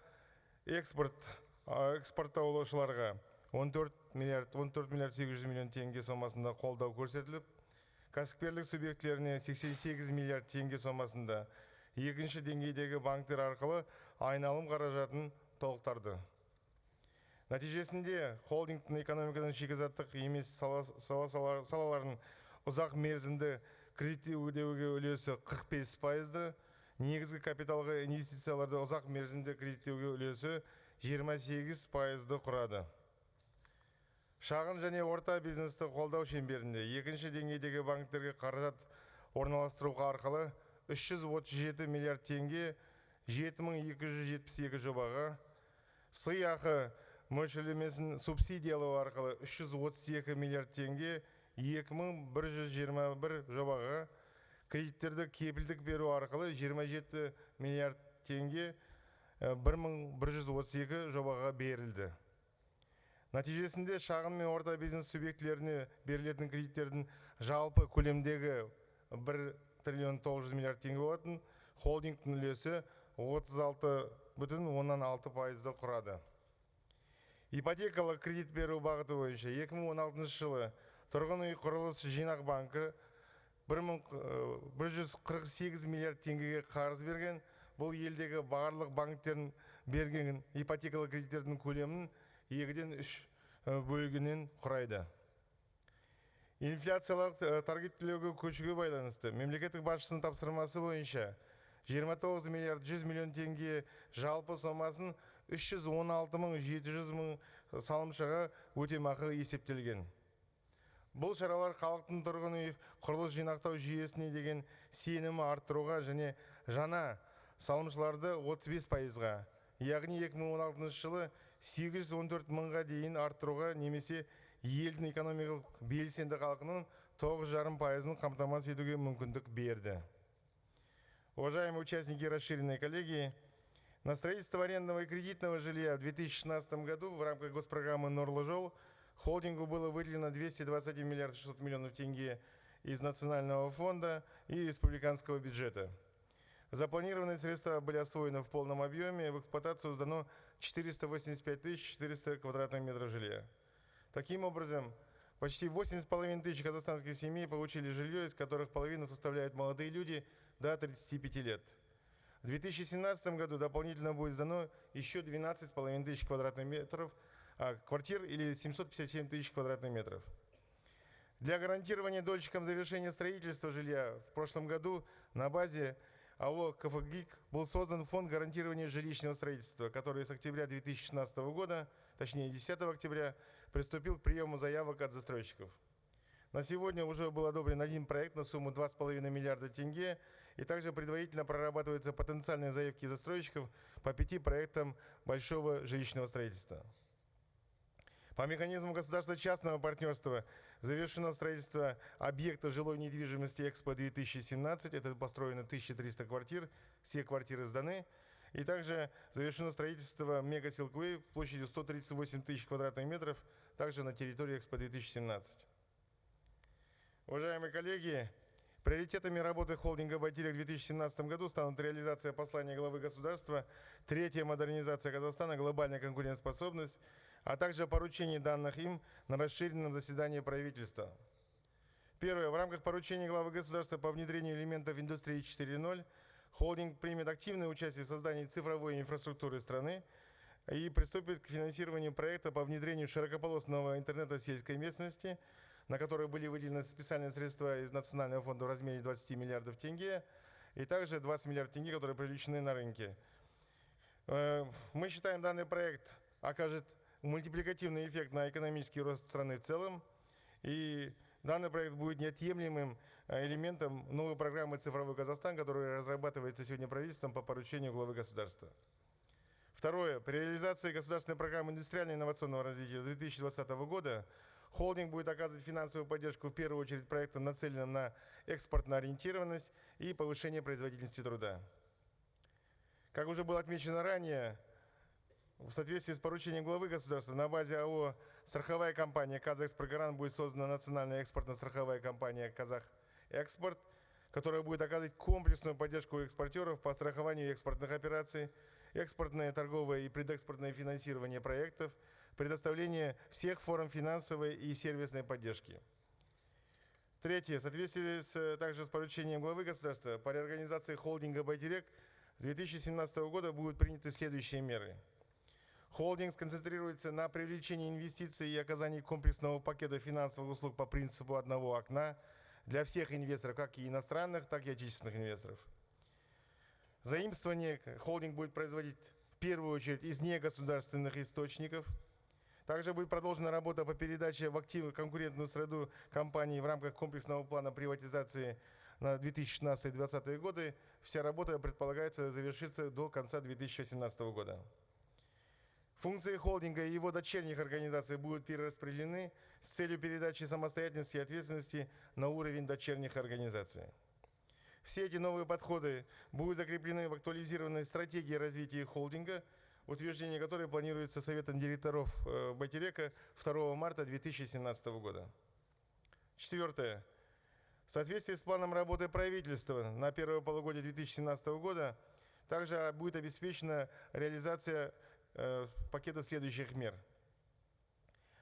экспорттаушыларға 14 миллиард 800 миллион теңге сомасында қолдау көрсетіліп, кәсіпкерлік субъектілеріне 88 миллиард теңге сомасында екінші деңгейдегі банктер арқылы айналым қаражатын толықтарды. Нәтижесінде холдингтің экономиканың шикізаттық емес салаларын ұзақ мерзімді кредиттеуге үлесі 45%, негізгі капиталға инвестицияларды ұзақ мерзімді кредиттеуге үлесі 28% құрады. Шағын және орта бизнесті қолдау шеңберінде екінші деңгейдегі банктерге қаражат орналастыруға арқылы 337 миллиард теңге 7272 жобаға, сыйақы мөлшерлемесін субсидиялау арқылы 332 миллиард теңге 2121 жобаға, кредиттерді кепілдік беру арқылы 27 миллиард теңге 1132 жобаға берілді. Нәтижесінде шағын мен орта бизнес субъектілеріне берілетін кредиттердің жалпы көлемдегі 1 триллион 900 миллиард теңге болатын, холдингтің үлесі 36,6% құрады. Ипотекалық кредит беру бағыты бойынша 2016 жылы тұрғын үй құрылыс жинақ банкі 148 миллиард теңгеге қарыз берген. Бұл елдегі барлық банктердің берген ипотекалық кредиттердің көлемінің 2-ден 3 бөлігінен құрайды. Инфляциялық таргеттелуге көшуге байланысты мемлекеттік басшысының тапсырмасы бойынша 29 миллиард 100 миллион теңге жалпы сомасын 316 700 салымшыға өтемақы есептелген. Бұл шаралар халықтың тұрғын үй құрылыс жинақтау жүйесіне деген сенімі арттыруға және жаңа салымшыларды 35%-ға, яғни 2016 жылы 814 мыңға дейін арттыруға немесе елдің экономикалық белсенді халқының 9,5%-ын қамтамасыз етуге мүмкіндік берді. Уважаемые участники расширенной коллегии, на строительство арендного и кредитного жилья в 2016 году в рамках госпрограммы «Нұрлы жол» холдингу было выделено 221 миллиард 600 миллионов тенге из Национального фонда и республиканского бюджета. Запланированные средства были освоены в полном объеме, в эксплуатацию сдано 485 400 квадратных метров жилья. Таким образом, почти 8,5 тысяч казахстанских семей получили жилье, из которых половину составляют молодые люди до 35 лет. В 2017 году дополнительно будет сдано еще 12,5 тысяч квадратных метров квартир или 757 тысяч квадратных метров. Для гарантирования дольщикам завершения строительства жилья в прошлом году на базе АО «КФГИК» был создан фонд гарантирования жилищного строительства, который с октября 2016 года, точнее 10 октября, приступил к приему заявок от застройщиков. На сегодня уже был одобрен один проект на сумму 2,5 миллиарда тенге, и также предварительно прорабатываются потенциальные заявки застройщиков по 5 проектам большого жилищного строительства. По механизму государственно-частного партнерства завершено строительство объекта жилой недвижимости «Экспо-2017». Это построено 1300 квартир, все квартиры сданы. И также завершено строительство мега-силквей площадью 138 тысяч квадратных метров, также на территории «Экспо-2017». Уважаемые коллеги, Приоритетами работы холдинга «Байтерек» в 2017 году станут реализация послания главы государства, третья модернизация Казахстана, глобальная конкурентоспособность, а также поручение данных им на расширенном заседании правительства. Первое. В рамках поручения главы государства по внедрению элементов индустрии 4.0 холдинг примет активное участие в создании цифровой инфраструктуры страны и приступит к финансированию проекта по внедрению широкополосного интернета в сельской местности, на которые были выделены специальные средства из Национального фонда в размере 20 миллиардов тенге, и также 20 миллиардов тенге, которые привлечены на рынке. Мы считаем, данный проект окажет мультипликативный эффект на экономический рост страны в целом, и данный проект будет неотъемлемым элементом новой программы «Цифровой Казахстан», которая разрабатывается сегодня правительством по поручению главы государства. Второе. При реализации государственной программы индустриально-инновационного развития 2020 года холдинг будет оказывать финансовую поддержку в первую очередь проектам, нацеленным на экспортную ориентированность и повышение производительности труда. Как уже было отмечено ранее, в соответствии с поручением главы государства на базе АО «Страховая компания «Казэкспортгарант» будет создана национальная экспортно-страховая компания «Казахэкспорт», которая будет оказывать комплексную поддержку экспортеров по страхованию экспортных операций, экспортное, торговое и предэкспортное финансирование проектов, предоставление всех форм финансовой и сервисной поддержки. Третье. В соответствии также с поручением главы государства по реорганизации холдинга «Байтерек» с 2017 года будут приняты следующие меры. Холдинг сконцентрируется на привлечении инвестиций и оказании комплексного пакета финансовых услуг по принципу одного окна для всех инвесторов, как и иностранных, так и отечественных инвесторов. Заимствование холдинг будет производить в первую очередь из негосударственных источников. Также будет продолжена работа по передаче в активы конкурентную среду компаний в рамках комплексного плана приватизации на 2016-2020 годы. Вся работа предполагается завершиться до конца 2018 года. Функции холдинга и его дочерних организаций будут перераспределены с целью передачи самостоятельности и ответственности на уровень дочерних организаций. Все эти новые подходы будут закреплены в актуализированной стратегии развития холдинга, утверждение которой планируется Советом директоров Байтерека 2 марта 2017 года. Четвертое. В соответствии с планом работы правительства на первое полугодие 2017 года также будет обеспечена реализация пакета следующих мер.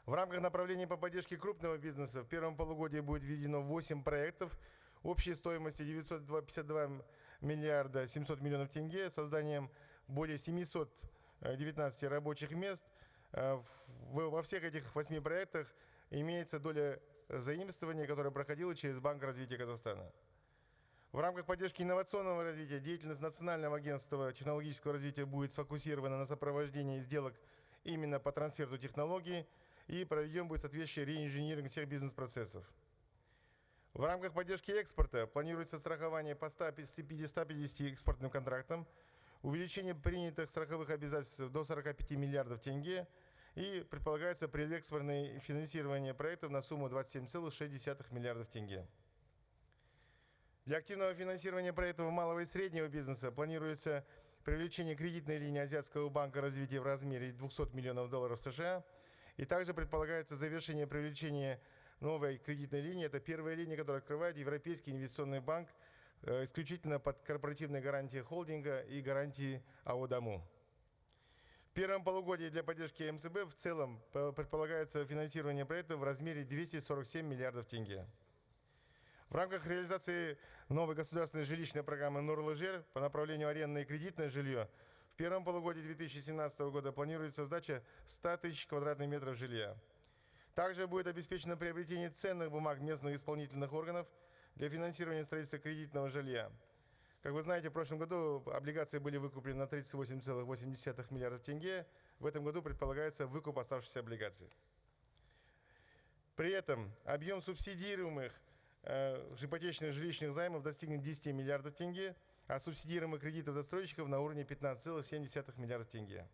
В рамках направления по поддержке крупного бизнеса в первом полугодии будет введено 8 проектов общей стоимостью 952 миллиарда 700 миллионов тенге с созданием более 719 рабочих мест. Во всех этих 8 проектах имеется доля заимствования, которая проходила через Банк развития Казахстана. В рамках поддержки инновационного развития деятельность Национального агентства технологического развития будет сфокусирована на сопровождении сделок именно по трансферу технологий, и проведен будет соответствующий реинжиниринг всех бизнес-процессов. В рамках поддержки экспорта планируется страхование по 150 экспортным контрактам, увеличение принятых страховых обязательств до 45 миллиардов тенге и предполагается предэкспортное финансирование проектов на сумму 27,6 миллиардов тенге. Для активного финансирования проектов малого и среднего бизнеса планируется привлечение кредитной линии Азиатского банка развития в размере 200 миллионов долларов США. И также предполагается завершение привлечения новой кредитной линии. Это первая линия, которую открывает Европейский инвестиционный банк исключительно под корпоративные гарантии холдинга и гарантии АО «Даму». В первом полугодии для поддержки МЦБ в целом предполагается финансирование проектов в размере 247 миллиардов тенге. В рамках реализации новой государственной жилищной программы «Нурлы-Жер» по направлению арендное и кредитное жилье в первом полугодии 2017 года планируется сдача 100 тысяч квадратных метров жилья. Также будет обеспечено приобретение ценных бумаг местных исполнительных органов для финансирования строительства кредитного жилья. Как вы знаете, в прошлом году облигации были выкуплены на 38,8 миллиардов тенге. В этом году предполагается выкуп оставшихся облигаций. При этом объем субсидируемых ипотечных жилищных займов достигнет 10 миллиардов тенге, а субсидируемых кредитов застройщиков на уровне 15,7 миллиардов тенге.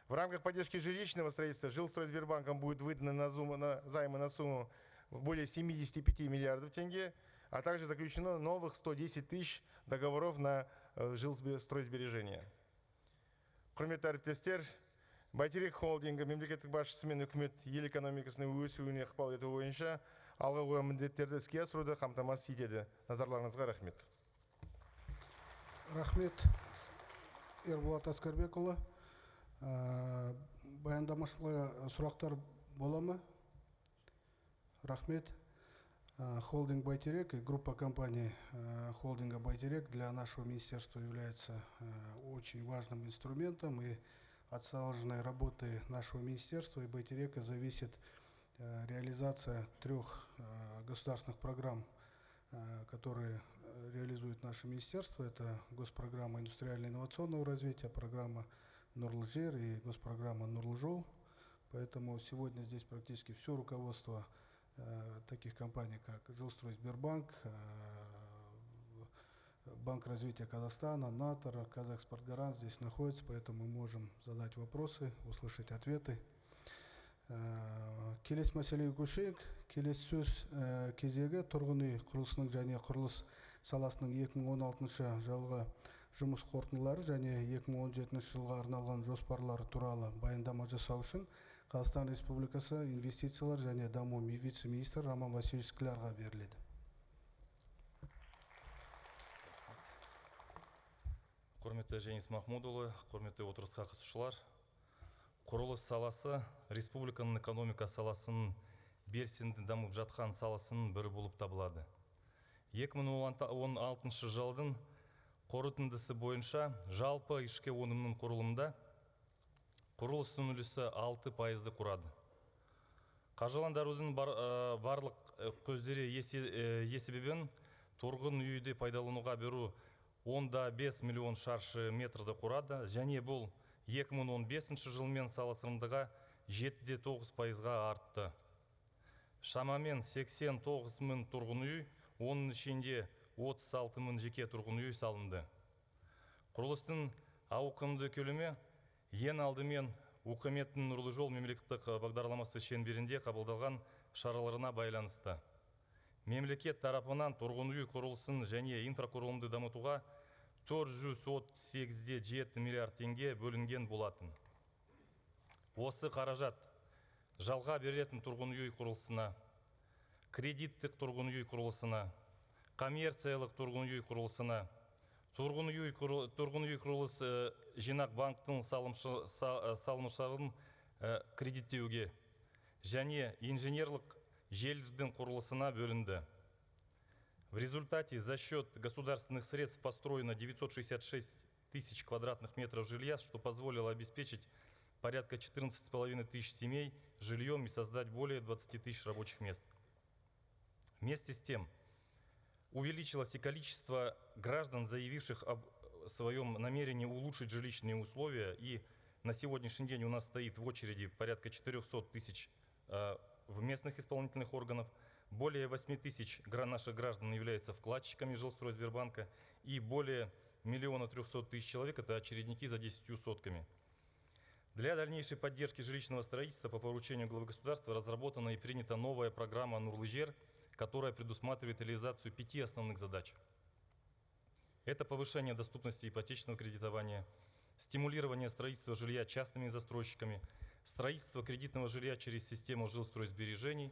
В рамках поддержки жилищного строительства Жилстройсбербанком будет выдано на займы на сумму более 75 миллиардов тенге, а также заключено новых 110 тысяч договоров на жилстройсбережения. Құрметті әріптестер, Байтерек холдингі мемлекеттік басшысымен үкімет ел экономикасының өсуіне ықпал ету бойынша алға қойған міндеттерді іске асыруды қамтамасыз етеді. Назарларыңызға рахмет. Рахмет, Ерболат Аскарбекұлы. Баяндамашыға сұрақтар бола ма? Рахмет. Холдинг «Байтерек» и группа компаний холдинга «Байтерек» для нашего министерства является очень важным инструментом, и от слаженной работы нашего министерства и «Байтерека» зависит реализация 3 государственных программ, которые реализует наше министерство. Это госпрограмма индустриально-инновационного развития, программа «Нурлы жер» и госпрограмма «Нурлы жол». Поэтому сегодня здесь практически все руководство таких компаний, как Жилстройсбербанк, Банк развития Казахстана, НАТОР, Казахспортгарант здесь находится, поэтому мы можем задать вопросы, услышать ответы. Келесі мәселеге көшейік. Келесі сөз кезегі тұрғын үй құрылысының және құрылыс саласының 2016 жылғы жұмыс қорытындылары және 2017 жылға арналған жоспарлары туралы баяндама жасау үшін Қазақстан Республикасы инвестициялар және даму вице-министрі Роман Васильевич Склярға беріледі. Құрметті Женис Махмудұлы, құрметті отырысқа қатысушылар, құрылыс саласы республиканың экономика саласының белсенді дамып жатқан саласының бірі болып табылады. 2016 жылдың қорытындысы бойынша жалпы ішкі өнімнің құрылымында құрылыстың үлесі 6% құрады. Қаржыландырудың барлық көздері есебінен тұрғын үйді пайдалануға беру 10,5 миллион шаршы метрді құрады, және бұл 2015 жылмен салыстырғанда 7,9%-ға артты. Шамамен 89 мың тұрғын үй, оның ішінде 36 мың жеке тұрғын үй салынды. Құрылыстың ауқымды көлемі ең алдымен үкіметтің Нұрлы жол мемлекеттік бағдарламасы шеңберінде қабылданған шараларына байланысты. Мемлекет тарапынан тұрғын үй құрылысын және инфрақұрылымды дамытуға 438,7 миллиард теңге бөлінген болатын. Осы қаражат жалға берілетін тұрғын үй құрылысына, кредиттік тұрғын үй құрылысына, коммерциялық тұрғын үй құрылысына, тұрғын үй құрылысы жинақ банктың салымшыларын кредиттеуге және инженерлік желілердің құрылысына бөлінді. В результате за счет государственных средств построено 966 тысяч квадратных метров жилья, что позволило обеспечить порядка 14,5 тысяч семей жильем и создать более 20 тысяч рабочих мест. Вместе с тем, увеличилось и количество граждан, заявивших об своем намерении улучшить жилищные условия, и на сегодняшний день у нас стоит в очереди порядка 400 тысяч в местных исполнительных органах, более 8 тысяч наших граждан являются вкладчиками Жилстройсбербанка, и более 1 300 000 человек – это очередники за 10 сотками. Для дальнейшей поддержки жилищного строительства по поручению главы государства разработана и принята новая программа «Нурлы жер», которая предусматривает реализацию 5 основных задач. Это повышение доступности ипотечного кредитования, стимулирование строительства жилья частными застройщиками, строительство кредитного жилья через систему жилстройсбережений,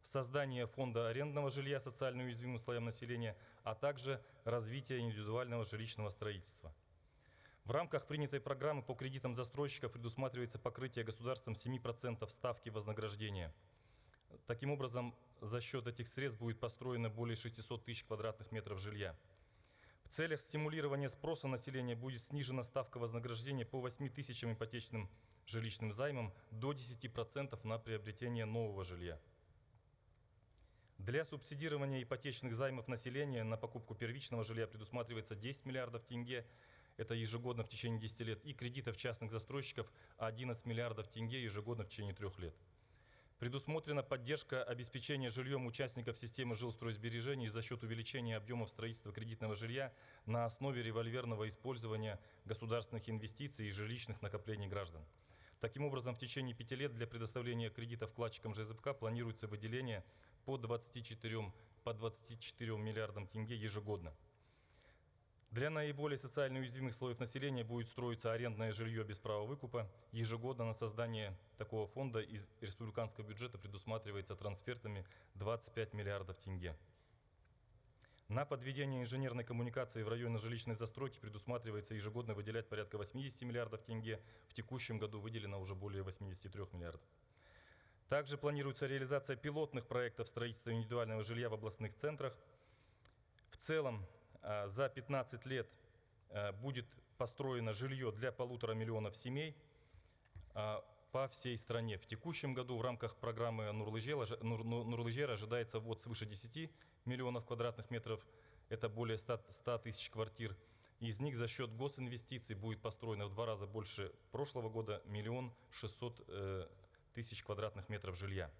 создание фонда арендного жилья социально уязвимым слоям населения, а также развитие индивидуального жилищного строительства. В рамках принятой программы по кредитам застройщика предусматривается покрытие государством 7% ставки вознаграждения. Таким образом, за счет этих средств будет построено более 600 тысяч квадратных метров жилья. В целях стимулирования спроса населения будет снижена ставка вознаграждения по 8 тысячам ипотечным жилищным займам до 10% на приобретение нового жилья. Для субсидирования ипотечных займов населения на покупку первичного жилья предусматривается 10 миллиардов тенге, это ежегодно в течение 10 лет, и кредитов частных застройщиков 11 миллиардов тенге ежегодно в течение 3 лет. Предусмотрена поддержка обеспечения жильем участников системы жилстройсбережений за счет увеличения объемов строительства кредитного жилья на основе револьверного использования государственных инвестиций и жилищных накоплений граждан. Таким образом, в течение 5 лет для предоставления кредита вкладчикам ЖСБК планируется выделение по 24 миллиардам тенге ежегодно. Для наиболее социально уязвимых слоев населения будет строиться арендное жилье без права выкупа. Ежегодно на создание такого фонда из республиканского бюджета предусматривается трансфертами 25 миллиардов тенге. На подведение инженерной коммуникации в районе жилищной застройки предусматривается ежегодно выделять порядка 80 миллиардов тенге. В текущем году выделено уже более 83 миллиардов. Также планируется реализация пилотных проектов строительства индивидуального жилья в областных центрах. В целом, за 15 лет будет построено жилье для 1,5 миллиона семей по всей стране. В текущем году в рамках программы Нурлы-жер ожидается ввод свыше 10 миллионов квадратных метров. Это более 100 тысяч квартир. Из них за счет госинвестиций будет построено в 2 раза больше прошлого года, 1 600 000 квадратных метров жилья.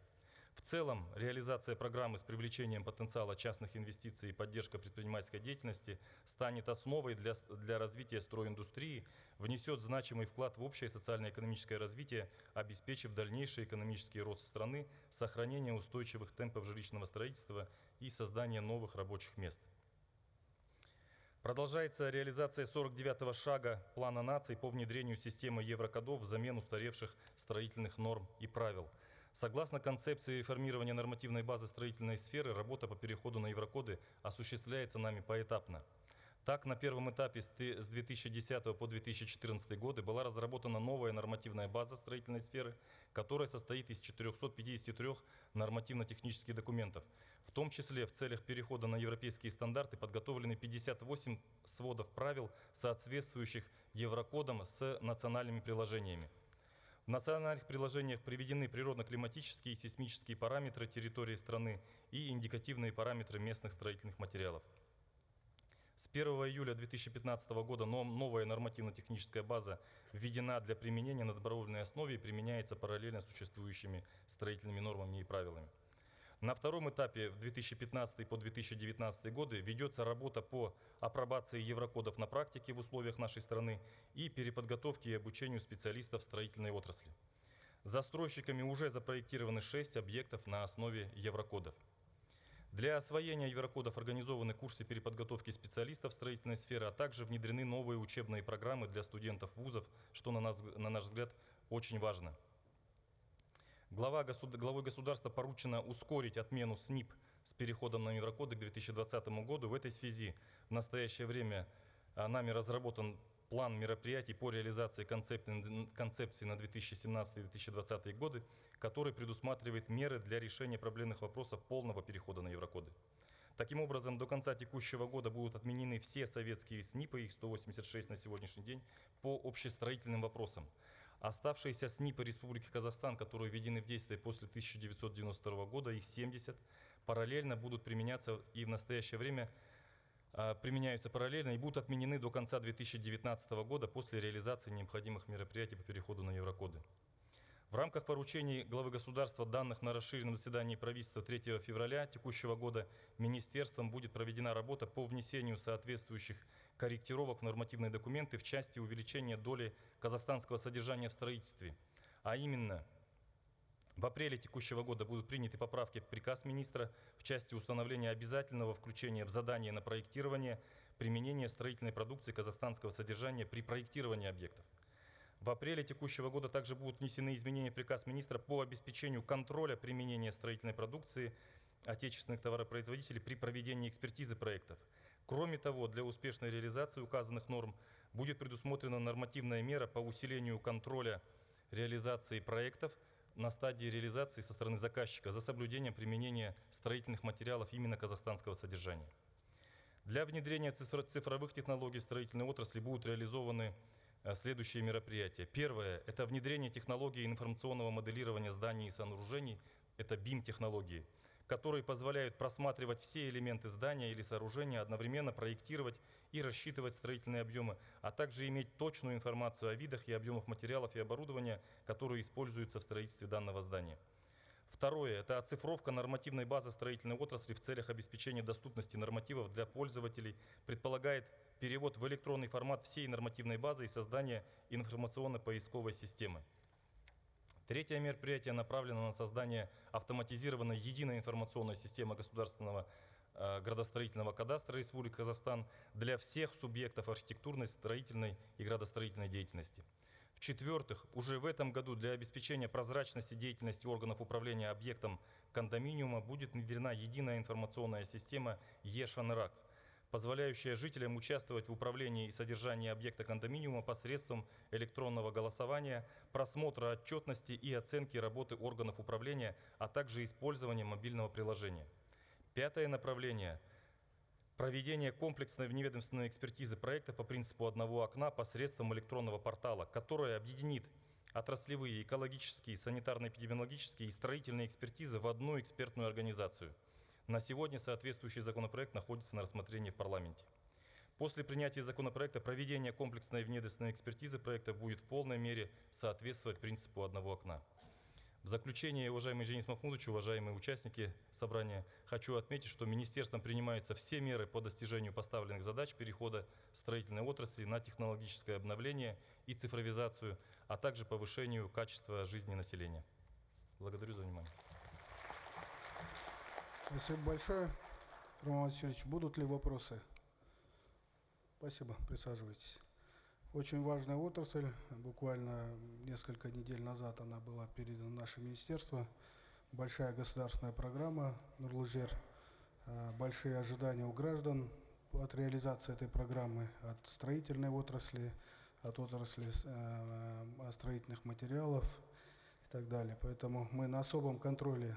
В целом, реализация программы с привлечением потенциала частных инвестиций и поддержка предпринимательской деятельности станет основой для развития стройиндустрии, внесет значимый вклад в общее социально-экономическое развитие, обеспечив дальнейший экономический рост страны, сохранение устойчивых темпов жилищного строительства и создание новых рабочих мест. Продолжается реализация 49-го шага плана наций по внедрению системы еврокодов взамен устаревших строительных норм и правил. Согласно концепции реформирования нормативной базы строительной сферы, работа по переходу на еврокоды осуществляется нами поэтапно. Так, на первом этапе с 2010 по 2014 годы была разработана новая нормативная база строительной сферы, которая состоит из 453 нормативно-технических документов. В том числе в целях перехода на европейские стандарты подготовлены 58 сводов правил, соответствующих еврокодам с национальными приложениями. В национальных приложениях приведены природно-климатические и сейсмические параметры территории страны и индикативные параметры местных строительных материалов. С 1 июля 2015 года новая нормативно-техническая база введена для применения на добровольной основе и применяется параллельно с существующими строительными нормами и правилами. На втором этапе в 2015 по 2019 годы ведется работа по апробации еврокодов на практике в условиях нашей страны и переподготовке и обучению специалистов строительной отрасли. Застройщиками уже запроектированы 6 объектов на основе еврокодов. Для освоения еврокодов организованы курсы переподготовки специалистов строительной сферы, а также внедрены новые учебные программы для студентов вузов, что, на наш взгляд, очень важно. Главой государства поручено ускорить отмену СНИП с переходом на еврокоды к 2020 году. В этой связи в настоящее время нами разработан план мероприятий по реализации концепции на 2017-2020 годы, который предусматривает меры для решения проблемных вопросов полного перехода на еврокоды. Таким образом, до конца текущего года будут отменены все советские СНИПы, их 186 на сегодняшний день, по общестроительным вопросам. Оставшиеся СНИПы Республики Казахстан, которые введены в действие после 1992 года, их 70, параллельно будут применяться и в настоящее время применяются параллельно и будут отменены до конца 2019 года после реализации необходимых мероприятий по переходу на еврокоды. В рамках поручений главы государства, данных на расширенном заседании правительства 3 февраля текущего года, министерством будет проведена работа по внесению соответствующих корректировок в нормативные документы в части увеличения доли казахстанского содержания в строительстве. А именно, в апреле текущего года будут приняты поправки в приказ министра в части установления обязательного включения в задание на проектирование применения строительной продукции казахстанского содержания при проектировании объектов. В апреле текущего года также будут внесены изменения в приказ министра по обеспечению контроля применения строительной продукции отечественных товаропроизводителей при проведении экспертизы проектов. Кроме того, для успешной реализации указанных норм будет предусмотрена нормативная мера по усилению контроля реализации проектов на стадии реализации со стороны заказчика за соблюдением применения строительных материалов именно казахстанского содержания. Для внедрения цифровых технологий в строительной отрасли будут реализованы следующие мероприятия. Первое – это внедрение технологии информационного моделирования зданий и сооружений, это BIM-технологии, которые позволяют просматривать все элементы здания или сооружения, одновременно проектировать и рассчитывать строительные объемы, а также иметь точную информацию о видах и объемах материалов и оборудования, которые используются в строительстве данного здания. Второе – это оцифровка нормативной базы строительной отрасли в целях обеспечения доступности нормативов для пользователей, предполагает перевод в электронный формат всей нормативной базы и создание информационно-поисковой системы. Третье мероприятие направлено на создание автоматизированной единой информационной системы государственного градостроительного кадастра Республики Казахстан для всех субъектов архитектурной, строительной и градостроительной деятельности. В-четвертых, уже в этом году для обеспечения прозрачности деятельности органов управления объектом кондоминиума будет внедрена единая информационная система ЕШАНРАК, позволяющая жителям участвовать в управлении и содержании объекта кондоминиума посредством электронного голосования, просмотра отчетности и оценки работы органов управления, а также использования мобильного приложения. Пятое направление – проведение комплексной вневедомственной экспертизы проекта по принципу одного окна посредством электронного портала, которое объединит отраслевые, экологические, санитарно-эпидемиологические и строительные экспертизы в одну экспертную организацию. На сегодня соответствующий законопроект находится на рассмотрении в парламенте. После принятия законопроекта проведение комплексной вневедомственной экспертизы проекта будет в полной мере соответствовать принципу одного окна. В заключение, уважаемый Женис Махмудович, уважаемые участники собрания, хочу отметить, что министерством принимаются все меры по достижению поставленных задач перехода строительной отрасли на технологическое обновление и цифровизацию, а также повышению качества жизни населения. Благодарю за внимание. Спасибо большое, Роман Васильевич. Будут ли вопросы? Спасибо. Присаживайтесь. Очень важная отрасль. Буквально несколько недель назад она была передана в наше министерство. Большая государственная программа «Нурлы-жер». Большие ожидания у граждан от реализации этой программы, от строительной отрасли, от отрасли строительных материалов и так далее. Поэтому мы на особом контроле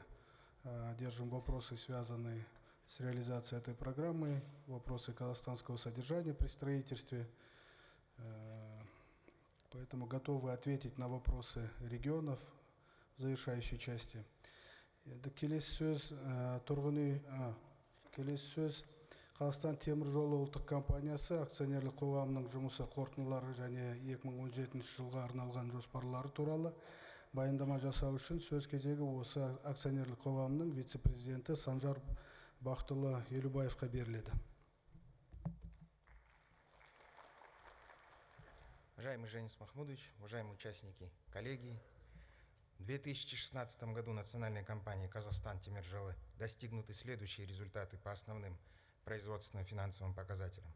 держим вопросы, связанные с реализацией этой программы, вопросы казахстанского содержания при строительстве. Поэтому готовы ответить на вопросы регионов в завершающей части. Келесі сөз Қазақстан темір жолы ұлттық компаниясы акционерлік қоғамының жұмысы қорытындылары және 2017 жылға арналған жоспарлары туралы баяндама жасау үшін сөз кезегі осы акционерлік қоғамның вице-президенті Санжар Бақтылы Елубаевқа беріледі. Уважаемый Женис Махмудович, уважаемые участники, коллеги, в 2016 году национальной компанией «Казахстан Темиржолы» достигнуты следующие результаты по основным производственным финансовым показателям.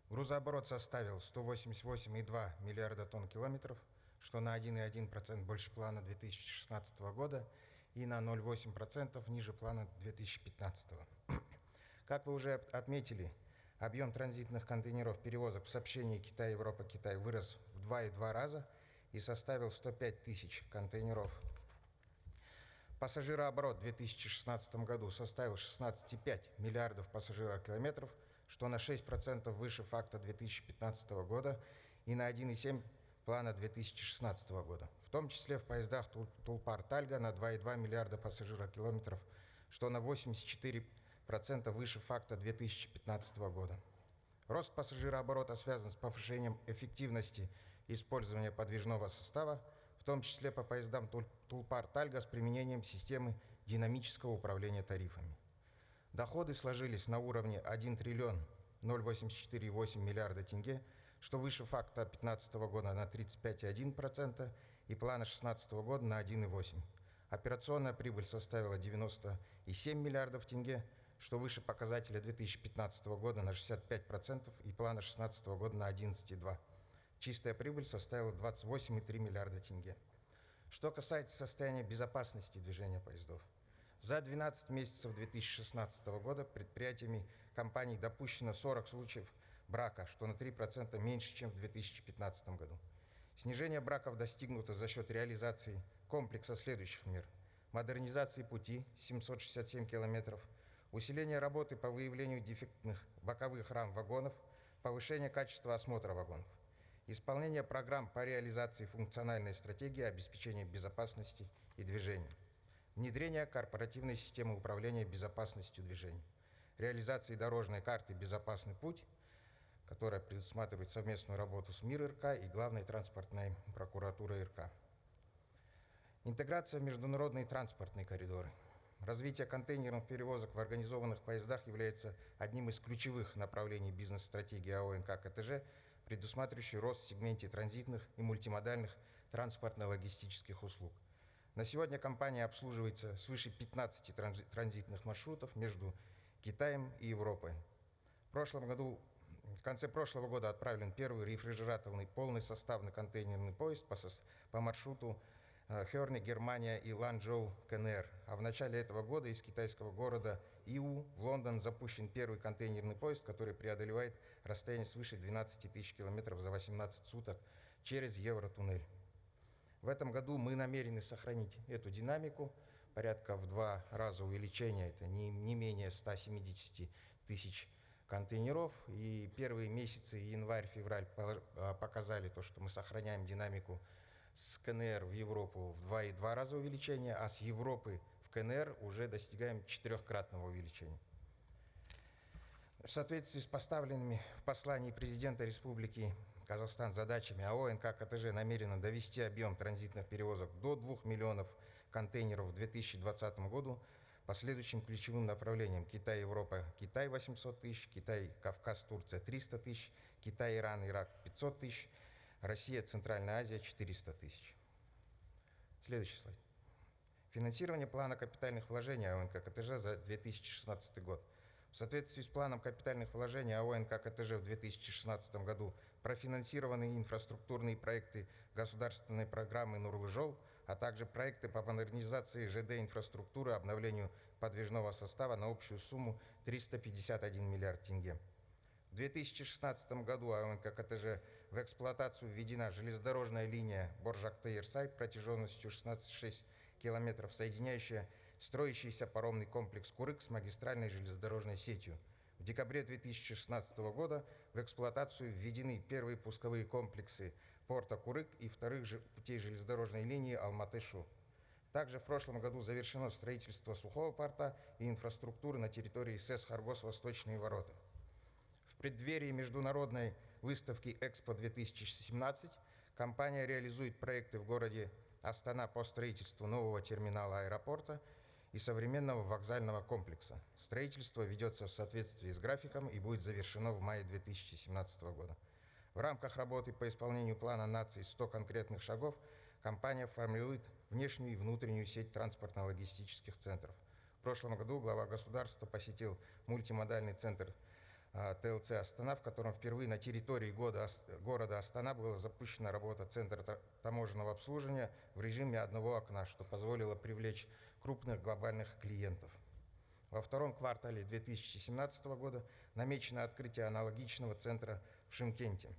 Грузооборот составил 188,2 миллиарда тонн-километров, что на 1,1% больше плана 2016 года и на 0,8% ниже плана 2015. Как вы уже отметили, объем транзитных контейнеров перевозок в сообщении Китай-Европа-Китай вырос в 2,2 раза и составил 105 тысяч контейнеров. Пассажирооборот в 2016 году составил 16,5 миллиардов пассажирокилометров, что на 6% выше факта 2015 года и на 1,7% плана 2016 года. В том числе в поездах Тулпар-Тальга на 2,2 миллиарда пассажирокилометров, что на 84% выше факта 2015 года. Рост пассажирооборота связан с повышением эффективности использования подвижного состава, в том числе по поездам Тулпар-Тальга с применением системы динамического управления тарифами. Доходы сложились на уровне 1 триллион 084,8 миллиарда тенге, что выше факта 2015 года на 35,1% и плана 2016 года на 1,8%. Операционная прибыль составила 97 миллиардов тенге, что выше показателя 2015 года на 65% и плана 2016 года на 11,2%. Чистая прибыль составила 28,3 миллиарда тенге. Что касается состояния безопасности движения поездов. За 12 месяцев 2016 года предприятиями компаний допущено 40 случаев брака, что на 3% меньше, чем в 2015 году. Снижение браков достигнуто за счет реализации комплекса следующих мер. Модернизации пути 767 километров, усиление работы по выявлению дефектных боковых рам вагонов, повышение качества осмотра вагонов, исполнение программ по реализации функциональной стратегии обеспечения безопасности и движения, внедрение корпоративной системы управления безопасностью движения, реализации дорожной карты «Безопасный путь», которая предусматривает совместную работу с МИР РК и Главной транспортной прокуратурой РК. Интеграция в международные транспортные коридоры. Развитие контейнерных перевозок в организованных поездах является одним из ключевых направлений бизнес-стратегии АО НК КТЖ, предусматривающий рост в сегменте транзитных и мультимодальных транспортно-логистических услуг. На сегодня компания обслуживается свыше 15 транзитных маршрутов между Китаем и Европой. В конце прошлого года отправлен первый рефрижераторный полный составный контейнерный поезд по маршруту Херни, Германия и Ланчжоу, КНР. А в начале этого года из китайского города Иу в Лондон запущен первый контейнерный поезд, который преодолевает расстояние свыше 12 тысяч километров за 18 суток через Евротуннель. В этом году мы намерены сохранить эту динамику, порядка в 2 раза увеличения, это не менее 170 тысяч контейнеров. И первые месяцы, январь-февраль, показали то, что мы сохраняем динамику с КНР в Европу в 2,2 раза увеличения, а с Европы в КНР уже достигаем 4-кратного увеличения. В соответствии с поставленными в послании президента Республики Казахстан задачами АО НК КТЖ намерено довести объем транзитных перевозок до 2 миллионов контейнеров в 2020 году по следующим ключевым направлениям: Китай, Европа, Китай 800 тысяч, Китай, Кавказ, Турция 300 тысяч, Китай, Иран, Ирак 500 тысяч, Россия, Центральная Азия 400 тысяч. Следующий слайд. Финансирование плана капитальных вложений АО НК КТЖ за 2016 год. В соответствии с планом капитальных вложений АО НК КТЖ в 2016 году профинансированы инфраструктурные проекты государственной программы «Нурлы-Жол», а также проекты по модернизации ЖД-инфраструктуры, обновлению подвижного состава на общую сумму 351 миллиард тенге. В 2016 году АО НК КТЖ в эксплуатацию введена железнодорожная линия Боржак-Тейрсай протяженностью 16,6 километров, соединяющая строящийся паромный комплекс Курык с магистральной железнодорожной сетью. В декабре 2016 года в эксплуатацию введены первые пусковые комплексы порта Курык и вторых путей железнодорожной линии Алматы-Шу. Также в прошлом году завершено строительство сухого порта и инфраструктуры на территории СЭС «Харгос. Восточные ворота». В преддверии международной выставки «Экспо-2017» компания реализует проекты в городе Астана по строительству нового терминала аэропорта и современного вокзального комплекса. Строительство ведется в соответствии с графиком и будет завершено в мае 2017 года. В рамках работы по исполнению плана нации «100 конкретных шагов» компания формирует внешнюю и внутреннюю сеть транспортно-логистических центров. В прошлом году глава государства посетил мультимодальный центр ТЛЦ «Астана», в котором впервые на территории города Астана была запущена работа Центра таможенного обслуживания в режиме одного окна, что позволило привлечь крупных глобальных клиентов. Во втором квартале 2017 года намечено открытие аналогичного центра в Шымкенте.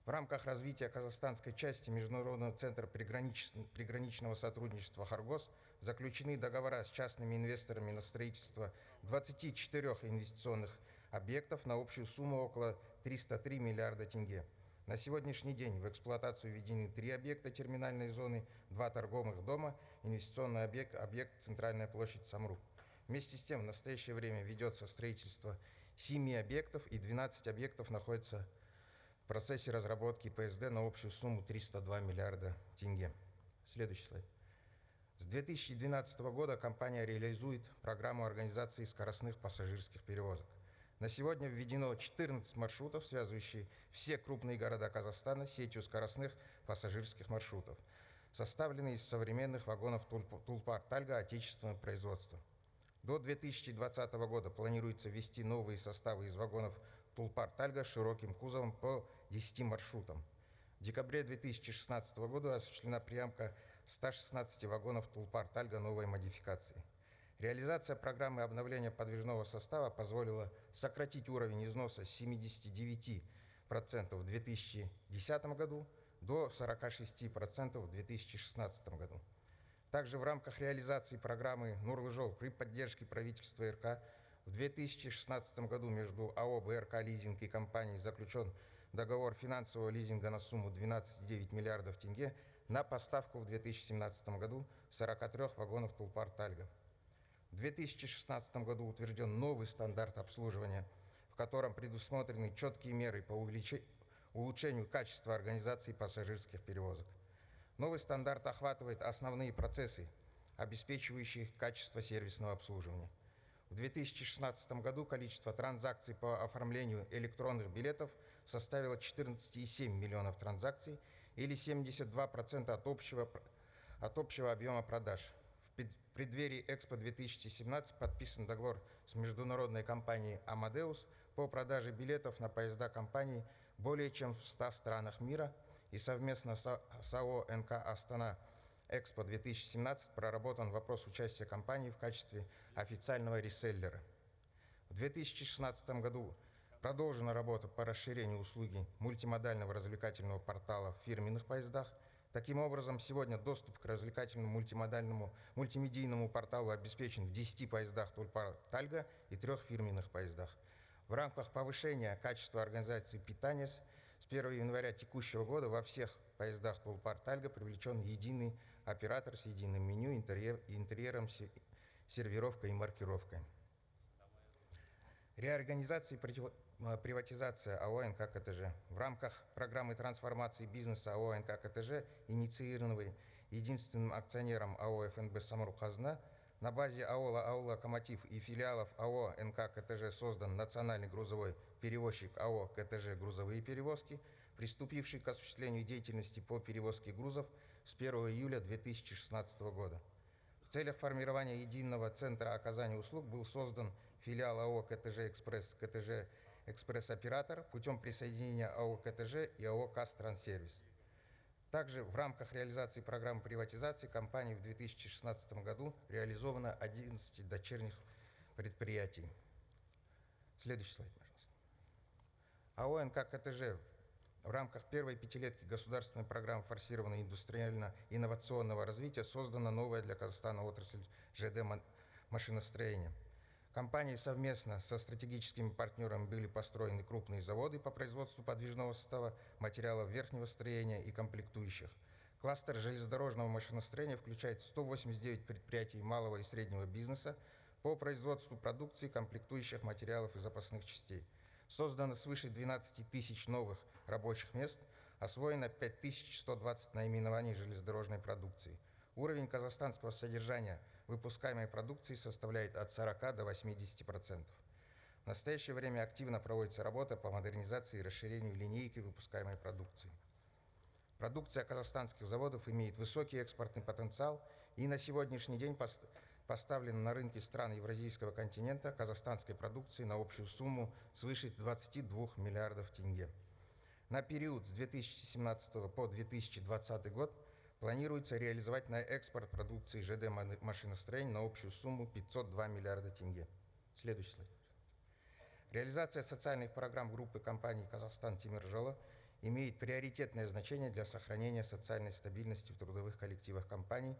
В рамках развития казахстанской части Международного центра приграничного сотрудничества «Харгос» заключены договора с частными инвесторами на строительство 24 инвестиционных объектов на общую сумму около 303 миллиарда тенге. На сегодняшний день в эксплуатацию введены 3 объекта терминальной зоны, 2 торговых дома, инвестиционный объект «Центральная площадь Самрук». Вместе с тем в настоящее время ведется строительство 7 объектов, и 12 объектов находятся в процессе разработки ПСД на общую сумму 302 миллиарда тенге. Следующий слайд. С 2012 года компания реализует программу организации скоростных пассажирских перевозок. На сегодня введено 14 маршрутов, связывающие все крупные города Казахстана с сетью скоростных пассажирских маршрутов, составленные из современных вагонов Тулпар-Тальга отечественного производства. До 2020 года планируется ввести новые составы из вагонов Тулпар-Тальга с широким кузовом по 10 маршрутам. В декабре 2016 года осуществлена приемка 116 вагонов Тулпар-Тальга новой модификации. Реализация программы обновления подвижного состава позволила сократить уровень износа с 79% в 2010 году до 46% в 2016 году. Также в рамках реализации программы «Нурлы-Жол» при поддержке правительства РК в 2016 году между АО «БРК Лизинг» и компанией заключен договор финансового лизинга на сумму 12,9 миллиардов тенге на поставку в 2017 году 43 вагонов Тулпар-Тальга. В 2016 году утвержден новый стандарт обслуживания, в котором предусмотрены четкие меры по улучшению качества организации пассажирских перевозок. Новый стандарт охватывает основные процессы, обеспечивающие качество сервисного обслуживания. В 2016 году количество транзакций по оформлению электронных билетов составило 14,7 миллионов транзакций или 72% от общего объема продаж. В преддверии Экспо-2017 подписан договор с международной компанией «Амадеус» по продаже билетов на поезда компании более чем в 100 странах мира, и совместно с АО «НК Астана» Экспо-2017 проработан вопрос участия компании в качестве официального реселлера. В 2016 году продолжена работа по расширению услуги мультимодального развлекательного портала в фирменных поездах. Таким образом, сегодня доступ к развлекательному мультимедийному порталу обеспечен в 10 поездах Тулпар-Тальга и 3 фирменных поездах. В рамках повышения качества организации питания с 1 января текущего года во всех поездах Тулпар-Тальга привлечен единый оператор с единым меню, интерьером, сервировкой и маркировкой. Реорганизация и приватизация АО «НК КТЖ». В рамках программы трансформации бизнеса АО «НК КТЖ», инициированной единственным акционером АО «ФНБ Самрук-Казна», на базе АО «Локомотив» и филиалов АО «НК КТЖ» создан национальный грузовой перевозчик АО «КТЖ Грузовые перевозки», приступивший к осуществлению деятельности по перевозке грузов с 1 июля 2016 года. В целях формирования единого центра оказания услуг был создан филиал АО «КТЖ Экспресс», «КТЖ Экспресс-оператор» путем присоединения АО «КТЖ» и АО «КАЗ-Транссервис». Также в рамках реализации программы приватизации компании в 2016 году реализовано 11 дочерних предприятий. Следующий слайд, пожалуйста. АО «НК КТЖ» в рамках первой пятилетки государственной программы форсированного индустриально-инновационного развития создана новая для Казахстана отрасль ЖД-машиностроения. Компанией совместно со стратегическими партнерами были построены крупные заводы по производству подвижного состава, материалов верхнего строения и комплектующих. Кластер железнодорожного машиностроения включает 189 предприятий малого и среднего бизнеса по производству продукции, комплектующих материалов и запасных частей. Создано свыше 12 тысяч новых рабочих мест, освоено 5120 наименований железнодорожной продукции. Уровень казахстанского содержания выпускаемой продукции составляет от 40 до 80%. В настоящее время активно проводится работа по модернизации и расширению линейки выпускаемой продукции. Продукция казахстанских заводов имеет высокий экспортный потенциал и на сегодняшний день поставлена на рынки стран Евразийского континента казахстанской продукции на общую сумму свыше 22 миллиардов тенге. На период с 2017 по 2020 год планируется реализовать на экспорт продукции ЖД-машиностроения на общую сумму 502 миллиарда тенге. Следующий слайд. Реализация социальных программ группы компаний «Казахстан-Тимиржоло» имеет приоритетное значение для сохранения социальной стабильности в трудовых коллективах компаний,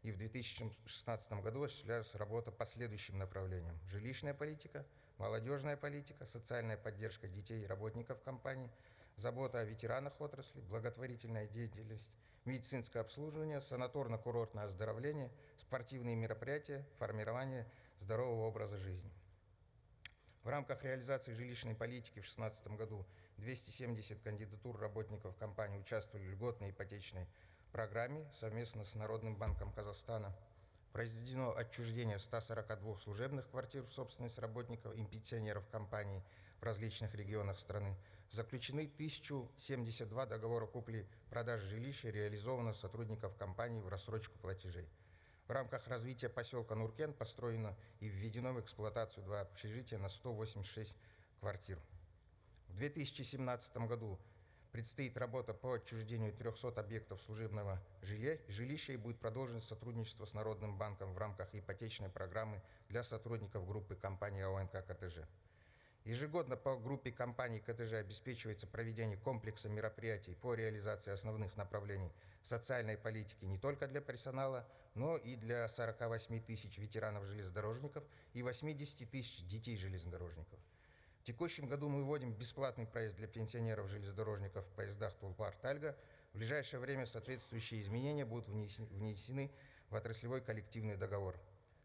и в 2016 году осуществлялась работа по следующим направлениям: жилищная политика, молодежная политика, социальная поддержка детей и работников компании, забота о ветеранах отрасли, благотворительная деятельность, медицинское обслуживание, санаторно-курортное оздоровление, спортивные мероприятия, формирование здорового образа жизни. В рамках реализации жилищной политики в 2016 году 270 кандидатур работников компании участвовали в льготной ипотечной программе совместно с Народным банком Казахстана. Произведено отчуждение 142 служебных квартир в собственность работников и пенсионеров компании в различных регионах страны. Заключены 1072 договора купли-продажи жилища, реализовано сотрудников компании в рассрочку платежей. В рамках развития поселка Нуркен построено и введено в эксплуатацию 2 общежития на 186 квартир. В 2017 году предстоит работа по отчуждению 300 объектов служебного жилища и будет продолжено сотрудничество с Народным банком в рамках ипотечной программы для сотрудников группы компании АО «НК КТЖ». Ежегодно по группе компаний КТЖ обеспечивается проведение комплекса мероприятий по реализации основных направлений социальной политики не только для персонала, но и для 48 тысяч ветеранов-железнодорожников и 80 тысяч детей-железнодорожников. В текущем году мы вводим бесплатный проезд для пенсионеров-железнодорожников в поездах Тулпар-Тальга. В ближайшее время соответствующие изменения будут внесены в отраслевой коллективный договор.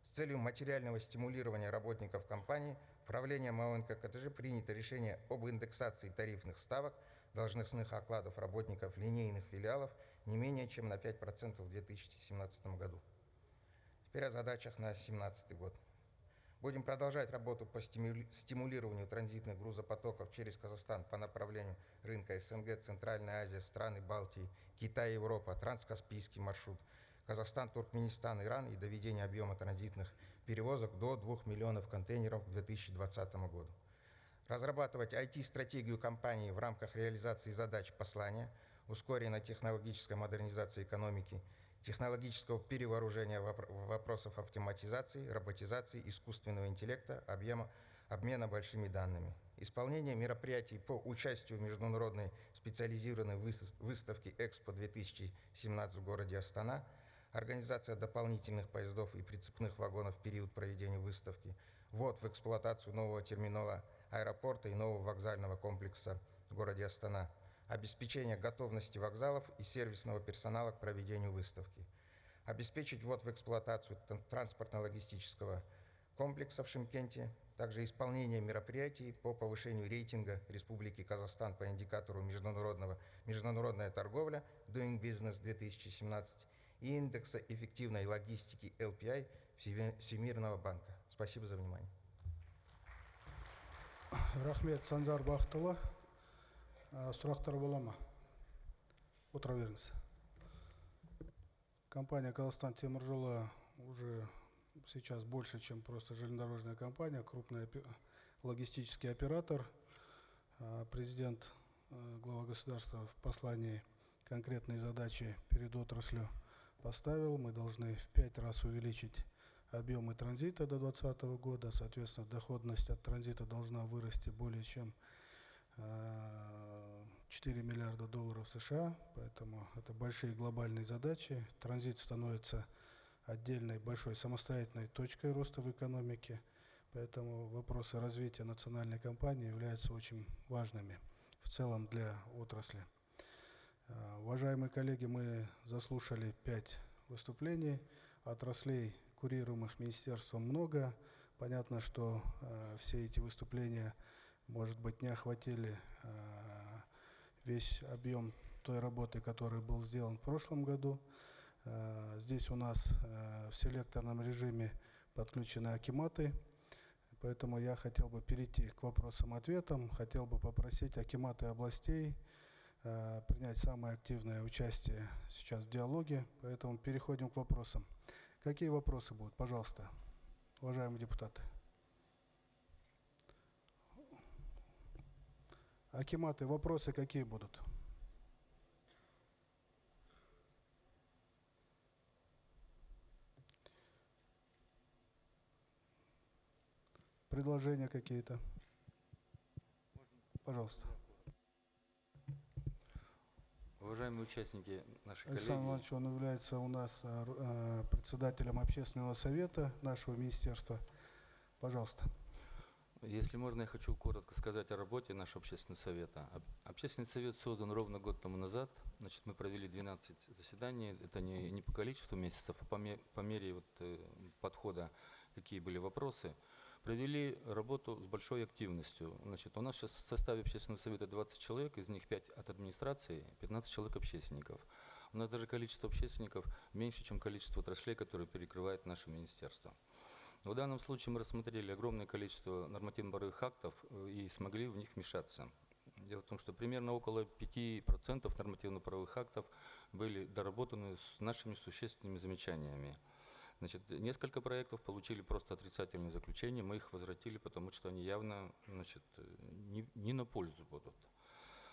С целью материального стимулирования работников компании правлением АО «НК КТЖ» принято решение об индексации тарифных ставок должностных окладов работников линейных филиалов не менее чем на 5% в 2017 году. Теперь о задачах на 2017 год. Будем продолжать работу по стимулированию транзитных грузопотоков через Казахстан по направлению рынка СНГ, Центральная Азия, страны Балтии, Китай, Европа, транскаспийский маршрут, Казахстан, Туркменистан, Иран и доведение объема транзитных перевозок до 2 миллионов контейнеров к 2020 году. Разрабатывать IT-стратегию компании в рамках реализации задач послания, ускоренной технологической модернизации экономики, технологического перевооружения вопросов автоматизации, роботизации, искусственного интеллекта, обмена большими данными. Исполнение мероприятий по участию в международной специализированной выставке «Экспо-2017» в городе Астана, организация дополнительных поездов и прицепных вагонов в период проведения выставки, ввод в эксплуатацию нового терминала аэропорта и нового вокзального комплекса в городе Астана, обеспечение готовности вокзалов и сервисного персонала к проведению выставки, обеспечить ввод в эксплуатацию транспортно-логистического комплекса в Шымкенте, также исполнение мероприятий по повышению рейтинга Республики Казахстан по индикатору международная торговля Doing Business 2017 и индекса эффективной логистики LPI Всемирного банка. Спасибо за внимание. Рахмет, Санжар Бақтылы. Сұрақтар бола ма? Отыра беріңіз. Компания «Казахстан Теміржолы» уже сейчас больше, чем просто железнодорожная компания, крупный логистический оператор. Президент, глава государства в послании конкретные задачи перед отраслью поставил. Мы должны в 5 раз увеличить объемы транзита до 2020 года. Соответственно, доходность от транзита должна вырасти более чем 4 миллиарда долларов США. Поэтому это большие глобальные задачи. Транзит становится отдельной большой самостоятельной точкой роста в экономике. Поэтому вопросы развития национальной компании являются очень важными в целом для отрасли. Уважаемые коллеги, мы заслушали 5 выступлений. Отраслей, курируемых министерством, много. Понятно, что все эти выступления, может быть, не охватили весь объем той работы, который был сделан в прошлом году. Здесь у нас в селекторном режиме подключены акиматы, поэтому я хотел бы перейти к вопросам-ответам. Хотел бы попросить акиматы областей принять самое активное участие сейчас в диалоге, поэтому переходим к вопросам. Какие вопросы будут? Пожалуйста, уважаемые депутаты. Акиматы, вопросы какие будут? Предложения какие-то? Пожалуйста. Уважаемые участники, наши Александр коллеги, Иванович, он является у нас председателем общественного совета нашего министерства. Пожалуйста. если можно, я хочу коротко сказать о работе нашего общественного совета. Общественный совет создан ровно год тому назад. Значит, мы провели 12 заседаний. Это не по количеству месяцев, а по мере подхода, какие были вопросы. Провели работу с большой активностью. Значит, у нас сейчас в составе общественного совета 20 человек, из них 5 от администрации, 15 человек общественников. У нас даже количество общественников меньше, чем количество отраслей, которые перекрывает наше министерство. В данном случае мы рассмотрели огромное количество нормативно-правовых актов и смогли в них вмешаться. Дело в том, что примерно около 5% нормативно-правовых актов были доработаны с нашими существенными замечаниями. Значит, несколько проектов получили просто отрицательные заключения, мы их возвратили, потому что они явно, значит, не на пользу будут.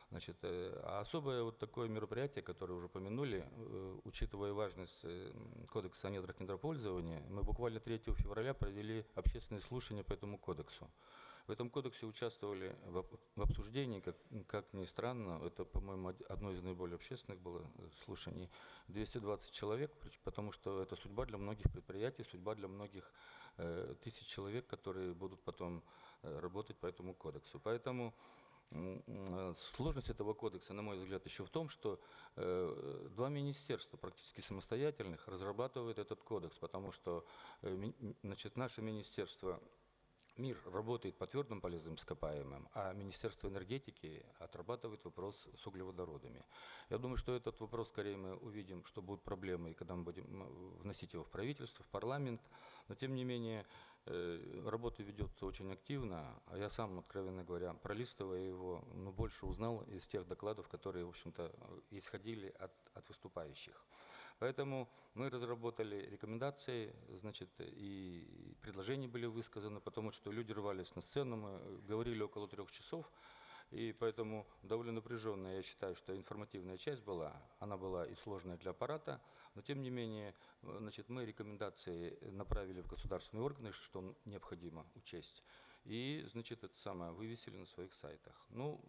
Значит, а особое вот такое мероприятие, которое уже упомянули, учитывая важность кодекса о недрах недропользования, мы буквально 3 февраля провели общественные слушания по этому кодексу. В этом кодексе участвовали в обсуждении, как ни странно, это, по-моему, одно из наиболее общественных было слушаний, 220 человек, потому что это судьба для многих предприятий, судьба для многих тысяч человек, которые будут потом работать по этому кодексу. Поэтому сложность этого кодекса, на мой взгляд, еще в том, что 2 министерства практически самостоятельных разрабатывают этот кодекс, потому что значит, наше министерство МИР работает по твердым полезным ископаемым, а Министерство энергетики отрабатывает вопрос с углеводородами. Я думаю, что этот вопрос скорее мы увидим, что будут проблемы, и когда мы будем вносить его в правительство, в парламент. Но тем не менее, работа ведется очень активно, а я сам, откровенно говоря, пролистывая его, больше узнал из тех докладов, которые, в общем-то, исходили от выступающих. Поэтому мы разработали рекомендации, значит, и предложения были высказаны, потому что люди рвались на сцену, мы говорили около 3 часов, и поэтому довольно напряженная, я считаю, что информативная часть была, она была и сложная для аппарата, но тем не менее, значит, мы рекомендации направили в государственные органы, что необходимо учесть, и, значит, это самое вывесили на своих сайтах. Ну,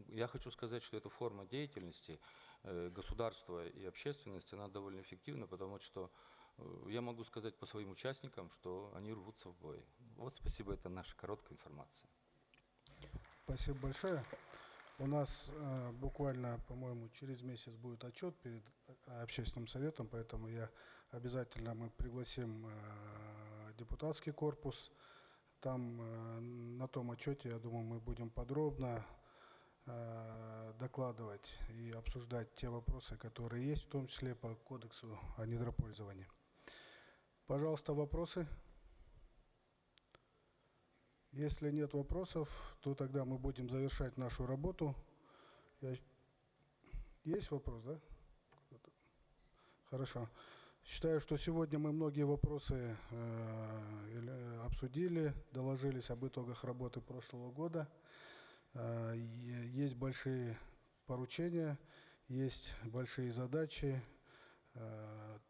я хочу сказать, что эта форма деятельности государства и общественности, она довольно эффективна, потому что я могу сказать по своим участникам, что они рвутся в бой. Вот спасибо, это наша короткая информация. Спасибо большое. У нас буквально, по-моему, через месяц будет отчет перед общественным советом, поэтому обязательно мы пригласим депутатский корпус. Там на том отчете, я думаю, мы будем подробно докладывать и обсуждать те вопросы, которые есть, в том числе по кодексу о недропользовании. Пожалуйста, вопросы? Если нет вопросов, то тогда мы будем завершать нашу работу. Есть вопрос, да? Хорошо. Считаю, что сегодня мы многие вопросы обсудили, доложились об итогах работы прошлого года. Есть большие поручения, есть большие задачи,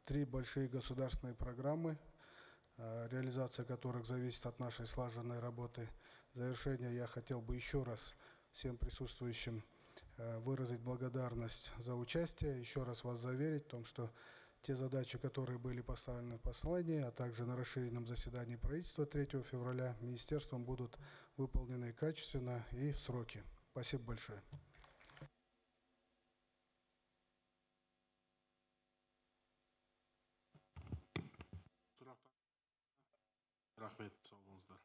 3 большие государственные программы, реализация которых зависит от нашей слаженной работы. В завершение я хотел бы еще раз всем присутствующим выразить благодарность за участие, еще раз вас заверить в том, что те задачи, которые были поставлены в послании, а также на расширенном заседании правительства 3 февраля, министерством будут выполнены качественно и в сроки. Спасибо большое. Рахмет, сау болыңыздар.